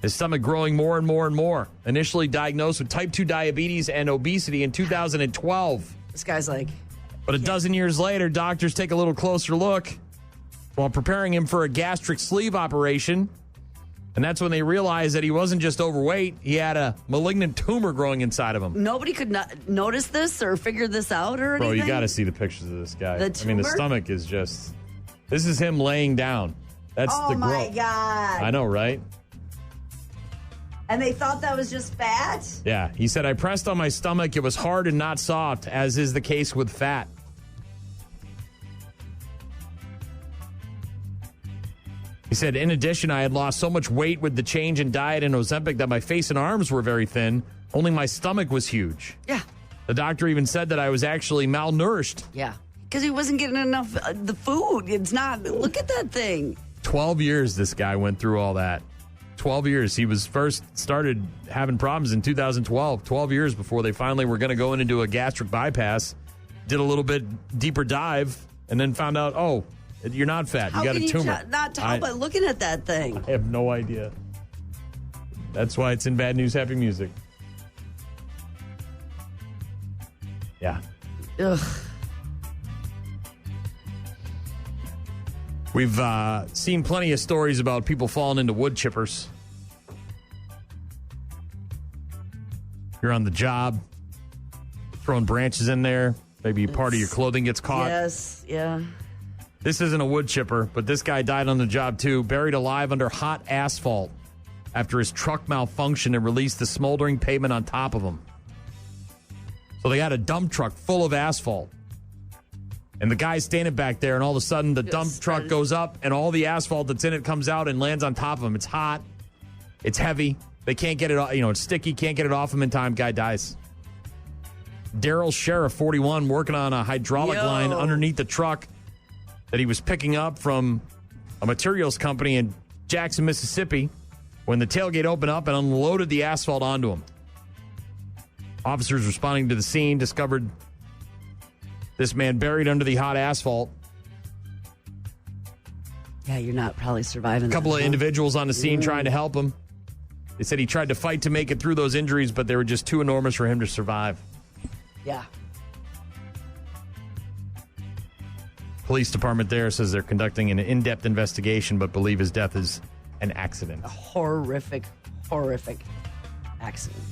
Speaker 2: His stomach growing more and more and more. Initially diagnosed with type 2 diabetes and obesity in 2012.
Speaker 3: This guy's like,
Speaker 2: But a dozen years later, doctors take a little closer look while preparing him for a gastric sleeve operation. And that's when they realized that he wasn't just overweight. He had a malignant tumor growing inside of him.
Speaker 3: Nobody could not notice this or figure this out or anything?
Speaker 2: Bro, you got to see the pictures of this guy.
Speaker 3: The
Speaker 2: I mean, the
Speaker 3: tumor?
Speaker 2: stomach is just... This is him laying down. That's the growth.
Speaker 3: Oh, my God.
Speaker 2: I know, right?
Speaker 3: And they thought that was just fat?
Speaker 2: Yeah. He said, I pressed on my stomach. It was hard and not soft, as is the case with fat. He said, in addition, I had lost so much weight with the change in diet and Ozempic that my face and arms were very thin. Only my stomach was huge.
Speaker 3: Yeah.
Speaker 2: The doctor even said that I was actually malnourished.
Speaker 3: Yeah. Because he wasn't getting enough the food. It's not. Look at that thing.
Speaker 2: 12 years this guy went through all that. 12 years. He was first started having problems in 2012. 12 years before they finally were going to go in and do a gastric bypass. Did a little bit deeper dive and then found out, oh, you're not fat.
Speaker 3: How
Speaker 2: you got
Speaker 3: can
Speaker 2: a tumor.
Speaker 3: You not tell by looking at that thing?
Speaker 2: I have no idea. That's why it's in Bad News, Happy Music. Yeah.
Speaker 3: Ugh.
Speaker 2: We've seen plenty of stories about people falling into wood chippers. You're on the job, throwing branches in there. Maybe part of your clothing gets caught.
Speaker 3: Yes, yeah.
Speaker 2: This isn't a wood chipper, but this guy died on the job too, buried alive under hot asphalt after his truck malfunctioned and released the smoldering pavement on top of him. So they had a dump truck full of asphalt. And the guy's standing back there, and all of a sudden the dump truck goes up, and all the asphalt that's in it comes out and lands on top of him. It's hot. It's heavy. They can't get it off. It's sticky. Can't get it off him in time. Guy dies. Daryl Sheriff, 41, working on a hydraulic line underneath the truck that he was picking up from a materials company in Jackson, Mississippi, when the tailgate opened up and unloaded the asphalt onto him. Officers responding to the scene discovered this man buried under the hot asphalt.
Speaker 3: Yeah, you're not probably surviving.
Speaker 2: A couple of individuals on the scene trying to help him. They said he tried to fight to make it through those injuries, but they were just too enormous for him to survive.
Speaker 3: Yeah.
Speaker 2: Police department there says they're conducting an in-depth investigation, but believe his death is an accident.
Speaker 3: A horrific, horrific accident.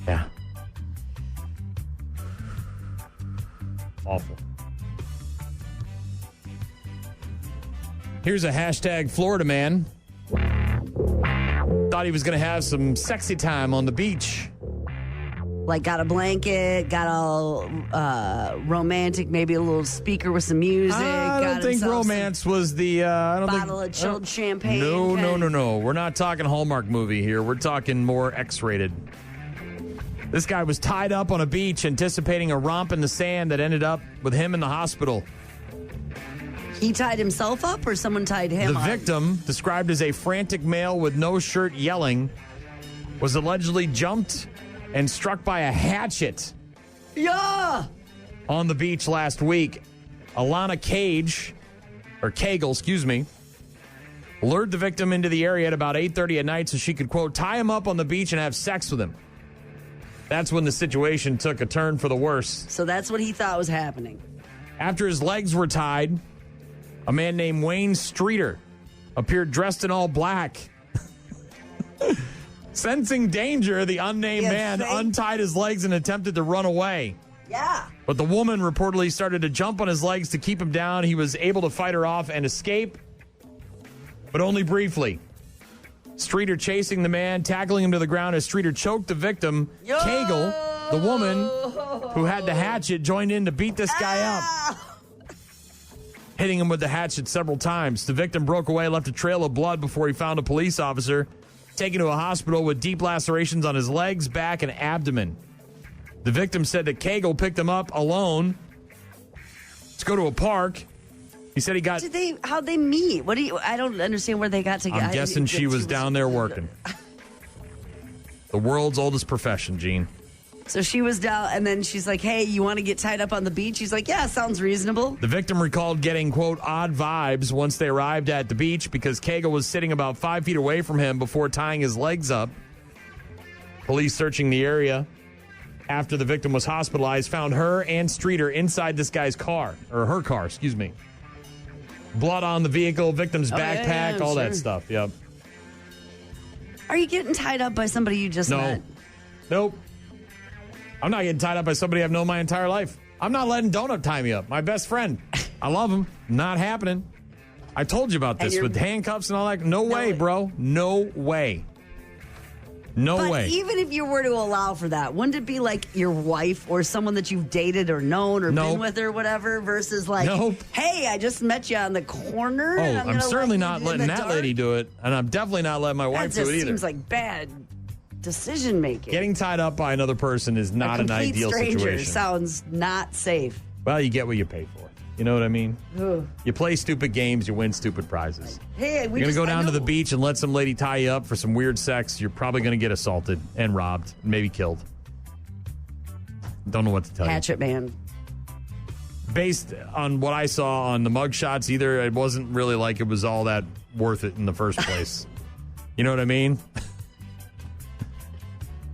Speaker 2: Yeah. Awful. Here's a hashtag Florida man. Thought he was going to have some sexy time on the beach.
Speaker 3: Like got a blanket, got all romantic, maybe a little speaker with some music.
Speaker 2: I don't think romance was the...
Speaker 3: bottle of chilled champagne.
Speaker 2: No. We're not talking Hallmark movie here. We're talking more X-rated. This guy was tied up on a beach anticipating a romp in the sand that ended up with him in the hospital.
Speaker 3: He tied himself up or someone tied him
Speaker 2: up? The victim, described as a frantic male with no shirt yelling, was allegedly jumped and struck by a hatchet.
Speaker 3: Yeah!
Speaker 2: On the beach last week. Alana Cagle, lured the victim into the area at about 8:30 at night so she could, quote, tie him up on the beach and have sex with him. That's when the situation took a turn for the worse.
Speaker 3: So that's what he thought was happening.
Speaker 2: After his legs were tied, a man named Wayne Streeter appeared dressed in all black. Sensing danger, the unnamed man untied his legs and attempted to run away.
Speaker 3: Yeah.
Speaker 2: But the woman reportedly started to jump on his legs to keep him down. He was able to fight her off and escape, but only briefly. Streeter chasing the man, tackling him to the ground as Streeter choked the victim. Cagle, the woman who had the hatchet, joined in to beat this guy up, hitting him with the hatchet several times. The victim broke away, left a trail of blood before he found a police officer, taken to a hospital with deep lacerations on his legs, back, and abdomen. The victim said that Cagle picked him up alone to go to a park. He said he got...
Speaker 3: How'd they meet? I don't understand where they got together.
Speaker 2: I'm guessing she was down there working. The world's oldest profession, Gene.
Speaker 3: So she was down, and then she's like, hey, you want to get tied up on the beach? He's like, yeah, sounds reasonable.
Speaker 2: The victim recalled getting, quote, odd vibes once they arrived at the beach because Cagle was sitting about 5 feet away from him before tying his legs up. Police searching the area after the victim was hospitalized, found her and Streeter inside this guy's car, or her car, excuse me. Blood on the vehicle, victim's backpack, all that stuff. Yep.
Speaker 3: Are you getting tied up by somebody you just met?
Speaker 2: Nope. I'm not getting tied up by somebody I've known my entire life. I'm not letting Donut tie me up. My best friend. I love him. Not happening. I told you about this with handcuffs and all that. No way, bro. No way. No way.
Speaker 3: But even if you were to allow for that, wouldn't it be like your wife or someone that you've dated or known or been with or whatever versus like, hey, I just met you on the corner?
Speaker 2: Oh,
Speaker 3: and
Speaker 2: I'm certainly not letting that
Speaker 3: dark?
Speaker 2: lady do it. And I'm definitely not letting my wife do it either.
Speaker 3: That just seems like bad decision making.
Speaker 2: Getting tied up by another person is not an ideal
Speaker 3: stranger
Speaker 2: situation.
Speaker 3: Sounds not safe.
Speaker 2: Well, you get what you pay for. You know what I mean?
Speaker 3: Ugh.
Speaker 2: You play stupid games, you win stupid prizes.
Speaker 3: Hey,
Speaker 2: you're going to go down to the beach and let some lady tie you up for some weird sex. You're probably going to get assaulted and robbed, and maybe killed. Don't know what to tell
Speaker 3: Hatchet man.
Speaker 2: Based on what I saw on the mugshots, either it wasn't really like it was all that worth it in the first place. You know what I mean?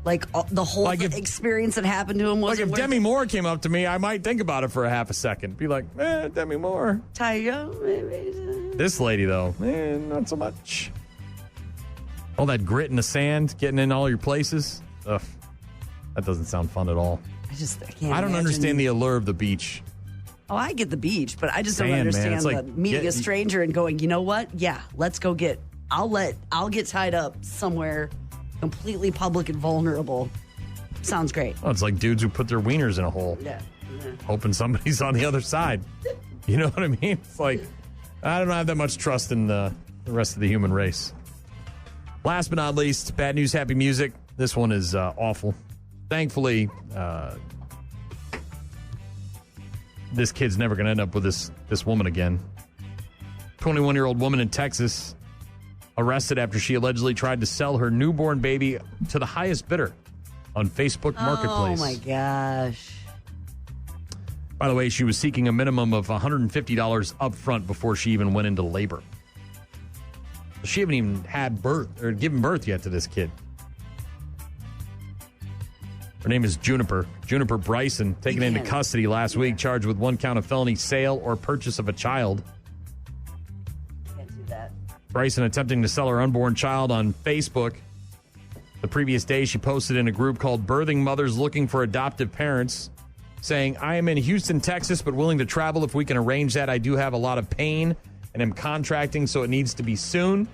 Speaker 3: Like the whole experience that happened to him was.
Speaker 2: Like if Demi Moore came up to me, I might think about it for a half a second. Be like, Demi Moore.
Speaker 3: Tie you up, maybe.
Speaker 2: This lady, though, not so much. All that grit in the sand, getting in all your places. Ugh, that doesn't sound fun at all.
Speaker 3: I can't
Speaker 2: I don't
Speaker 3: imagine.
Speaker 2: understand the allure of the beach.
Speaker 3: Oh, I get the beach, but I just don't
Speaker 2: Sand, man.
Speaker 3: understand
Speaker 2: It's like
Speaker 3: meeting a stranger and going, you know what? Yeah, let's go get. I'll get tied up somewhere completely public and vulnerable. Sounds great.
Speaker 2: Oh, it's like dudes who put their wieners in a hole.
Speaker 3: Yeah.
Speaker 2: Hoping somebody's on the other side. You know what I mean? It's like, I don't have that much trust in the rest of the human race. Last but not least, bad news, happy music. This one is awful. Thankfully, this kid's never going to end up with this woman again. 21-year-old woman in Texas arrested after she allegedly tried to sell her newborn baby to the highest bidder on Facebook Marketplace.
Speaker 3: Oh, my gosh.
Speaker 2: By the way, she was seeking a minimum of $150 up front before she even went into labor. She haven't even had birth or given birth yet to this kid. Her name is Juniper Bryson, taken into custody last week, charged with 1 count of felony sale or purchase of a child.
Speaker 3: Can't do that.
Speaker 2: Bryson attempting to sell her unborn child on Facebook. The previous day, she posted in a group called Birthing Mothers Looking for Adoptive Parents, saying, I am in Houston, Texas, but willing to travel if we can arrange that. I do have a lot of pain and am contracting, so it needs to be soon.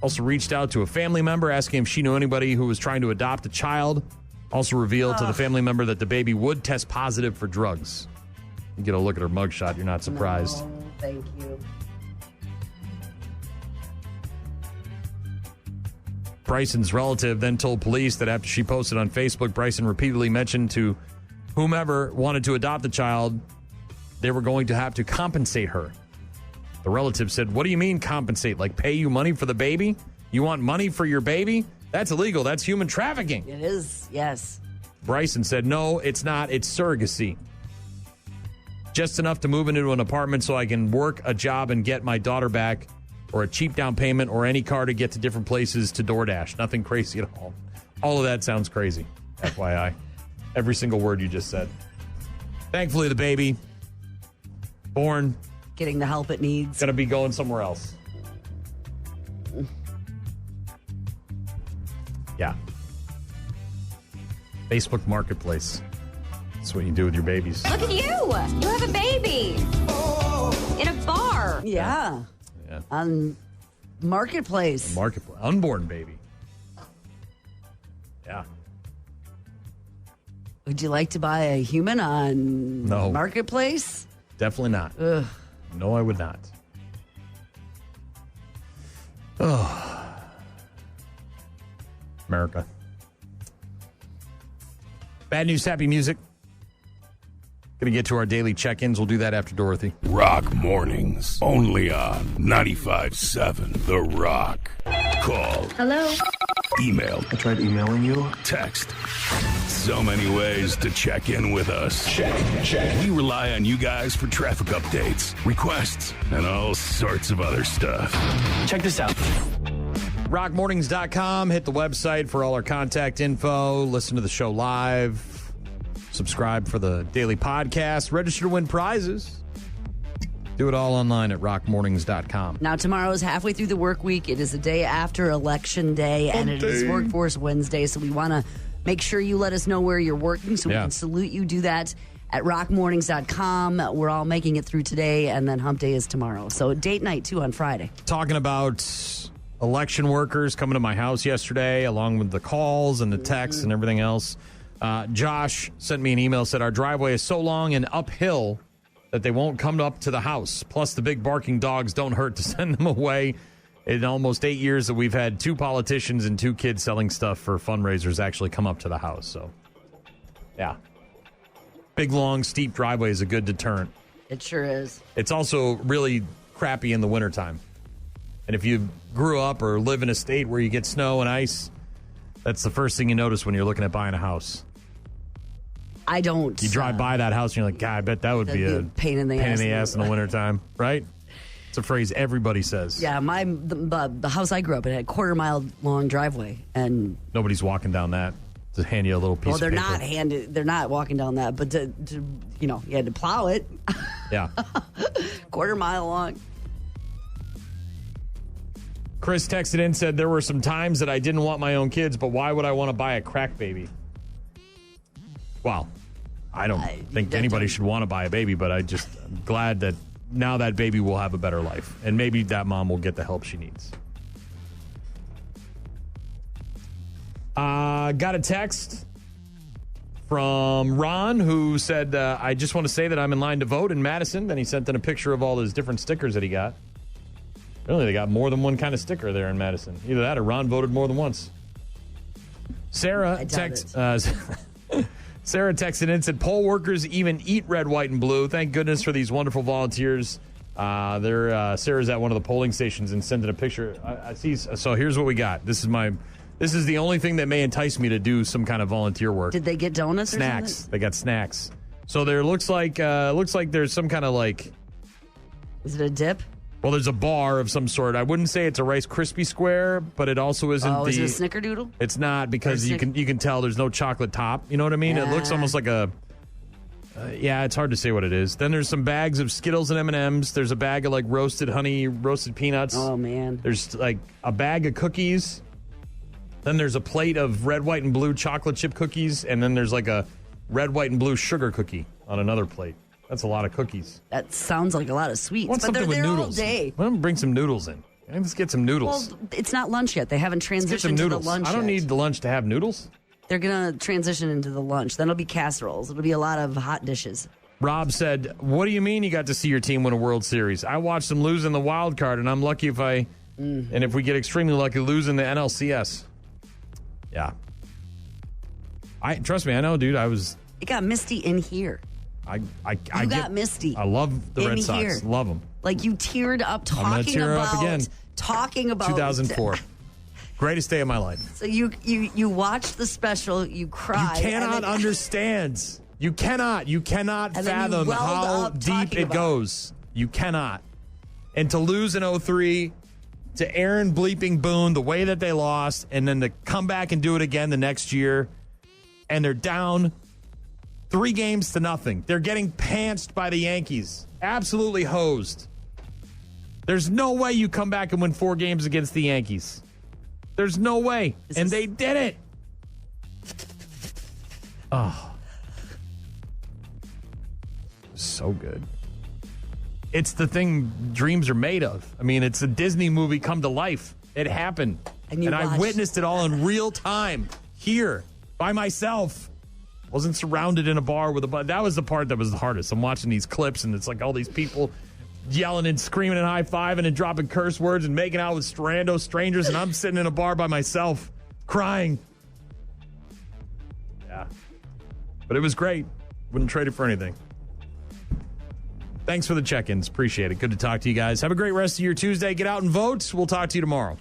Speaker 2: Also reached out to a family member asking if she knew anybody who was trying to adopt a child. Also revealed to the family member that the baby would test positive for drugs. You get a look at her mugshot, you're not surprised.
Speaker 3: No, thank you.
Speaker 2: Bryson's relative then told police that after she posted on Facebook, Bryson repeatedly mentioned to whomever wanted to adopt the child, they were going to have to compensate her. The relative said, what do you mean compensate? Like pay you money for the baby? You want money for your baby? That's illegal. That's human trafficking.
Speaker 3: It is, yes.
Speaker 2: Bryson said, no, it's not. It's surrogacy. Just enough to move into an apartment so I can work a job and get my daughter back, or a cheap down payment, or any car to get to different places to DoorDash. Nothing crazy at all. All of that sounds crazy, FYI. Every single word you just said. Thankfully, the baby, born.
Speaker 3: Getting the help it needs.
Speaker 2: Going to be going somewhere else. Yeah. Facebook Marketplace. That's what you do with your babies.
Speaker 18: Look at you. You have a baby. In a bar.
Speaker 3: Yeah. On Marketplace.
Speaker 2: Unborn baby. Yeah.
Speaker 3: Would you like to buy a human on
Speaker 2: No.
Speaker 3: Marketplace?
Speaker 2: Definitely not.
Speaker 3: Ugh.
Speaker 2: No, I would not. Oh. America. Bad news, happy music. Going to get to our daily check-ins. We'll do that after Dorothy.
Speaker 4: Rock mornings. Only on 95.7 The Rock. Call.
Speaker 18: Hello?
Speaker 4: Email. I tried emailing you. Text. So many ways to check in with us. Check. We rely on you guys for traffic updates, requests, and all sorts of other stuff.
Speaker 15: Check this out.
Speaker 2: rockmornings.com. Hit the website for all our contact info. Listen to the show live. Subscribe for the daily podcast. Register to win prizes. Do it all online at rockmornings.com.
Speaker 3: Now, tomorrow is halfway through the work week. It is the day after Election Day, and it is Workforce Wednesday. So we want to make sure you let us know where you're working so we can salute you. Do that at rockmornings.com. We're all making it through today, and then hump day is tomorrow. So date night, too, on Friday.
Speaker 2: Talking about election workers coming to my house yesterday, along with the calls and the texts and everything else. Josh sent me an email, said our driveway is so long and uphill that they won't come up to the house. Plus, the big barking dogs don't hurt to send them away. In almost 8 years that we've had 2 politicians and 2 kids selling stuff for fundraisers actually come up to the house. So, yeah. Big, long, steep driveway is a good deterrent.
Speaker 3: It sure is.
Speaker 2: It's also really crappy in the wintertime. And if you grew up or live in a state where you get snow and ice, that's the first thing you notice when you're looking at buying a house.
Speaker 3: I don't.
Speaker 2: You drive by that house and you're like, God, I bet that would be a
Speaker 3: pain in the
Speaker 2: ass in the wintertime, right? It's a phrase everybody says.
Speaker 3: Yeah, the house I grew up in had a quarter-mile-long driveway, and
Speaker 2: nobody's walking down that to hand you a little piece of paper.
Speaker 3: They're not walking down that, but you had to plow it.
Speaker 2: Yeah.
Speaker 3: Quarter-mile long.
Speaker 2: Chris texted in, said there were some times that I didn't want my own kids, but why would I want to buy a crack baby? Well, I don't think anybody should want to buy a baby, but I'm glad that now that baby will have a better life. And maybe that mom will get the help she needs. Got a text from Ron who said, I just want to say that I'm in line to vote in Madison. Then he sent in a picture of all his different stickers that he got. Really, they got more than one kind of sticker there in Madison. Either that or Ron voted more than once. Sarah texted in and said, poll workers even eat red, white, and blue. Thank goodness for these wonderful volunteers. Sarah's at one of the polling stations and sent in a picture. I see. So here's what we got. This is the only thing that may entice me to do some kind of volunteer work.
Speaker 3: Did they get donuts
Speaker 2: snacks.
Speaker 3: or something?
Speaker 2: They got snacks. So there looks like there's some kind of
Speaker 3: Is it a dip?
Speaker 2: Well, there's a bar of some sort. I wouldn't say it's a Rice Krispie square, but it also isn't.
Speaker 3: Oh, is it a Snickerdoodle?
Speaker 2: It's not, because you can tell there's no chocolate top. You know what I mean?
Speaker 3: Yeah.
Speaker 2: It looks almost like a. It's hard to say what it is. Then there's some bags of Skittles and M&Ms. There's a bag of roasted peanuts.
Speaker 3: Oh man.
Speaker 2: There's a bag of cookies. Then there's a plate of red, white, and blue chocolate chip cookies, and then there's a red, white, and blue sugar cookie on another plate. That's a lot of cookies.
Speaker 3: That sounds like a lot of sweets.
Speaker 2: Want
Speaker 3: but
Speaker 2: something
Speaker 3: they're
Speaker 2: with
Speaker 3: there
Speaker 2: noodles.
Speaker 3: all day.
Speaker 2: Why don't we bring some noodles in? Let's get some noodles.
Speaker 3: Well, it's not lunch yet. They haven't transitioned to the lunch
Speaker 2: I don't
Speaker 3: yet.
Speaker 2: need the lunch to have noodles.
Speaker 3: They're going to transition into the lunch. Then it'll be casseroles. It'll be a lot of hot dishes.
Speaker 2: Rob said, what do you mean you got to see your team win a World Series? I watched them lose in the wild card, and I'm lucky if and if we get extremely lucky, lose in the NLCS. Yeah. Trust me, I know, dude.
Speaker 3: It got misty in here.
Speaker 2: I
Speaker 3: got misty.
Speaker 2: I love the Red Sox.
Speaker 3: Here.
Speaker 2: Love them.
Speaker 3: You teared up
Speaker 2: I'm gonna tear up again.
Speaker 3: Talking about
Speaker 2: 2004. Greatest day of my life.
Speaker 3: So you watched the special, you cried.
Speaker 2: You cannot understand. You cannot fathom how deep it goes. You cannot. And to lose in 2003 to Aaron bleeping Boone the way that they lost, and then to come back and do it again the next year, and they're down 3-0. They're getting pantsed by the Yankees. Absolutely hosed. There's no way you come back and win 4 games against the Yankees. There's no way. And they did it. Oh. So good. It's the thing dreams are made of. I mean, it's a Disney movie come to life. It happened. And I witnessed it all in real time here by myself. Wasn't surrounded in a bar with that was the part that was the hardest. I'm watching these clips and it's all these people yelling and screaming and high-fiving and dropping curse words and making out with rando strangers, and I'm sitting in a bar by myself crying. Yeah. But it was great. Wouldn't trade it for anything. Thanks for the check-ins. Appreciate it. Good to talk to you guys. Have a great rest of your Tuesday. Get out and vote. We'll talk to you tomorrow.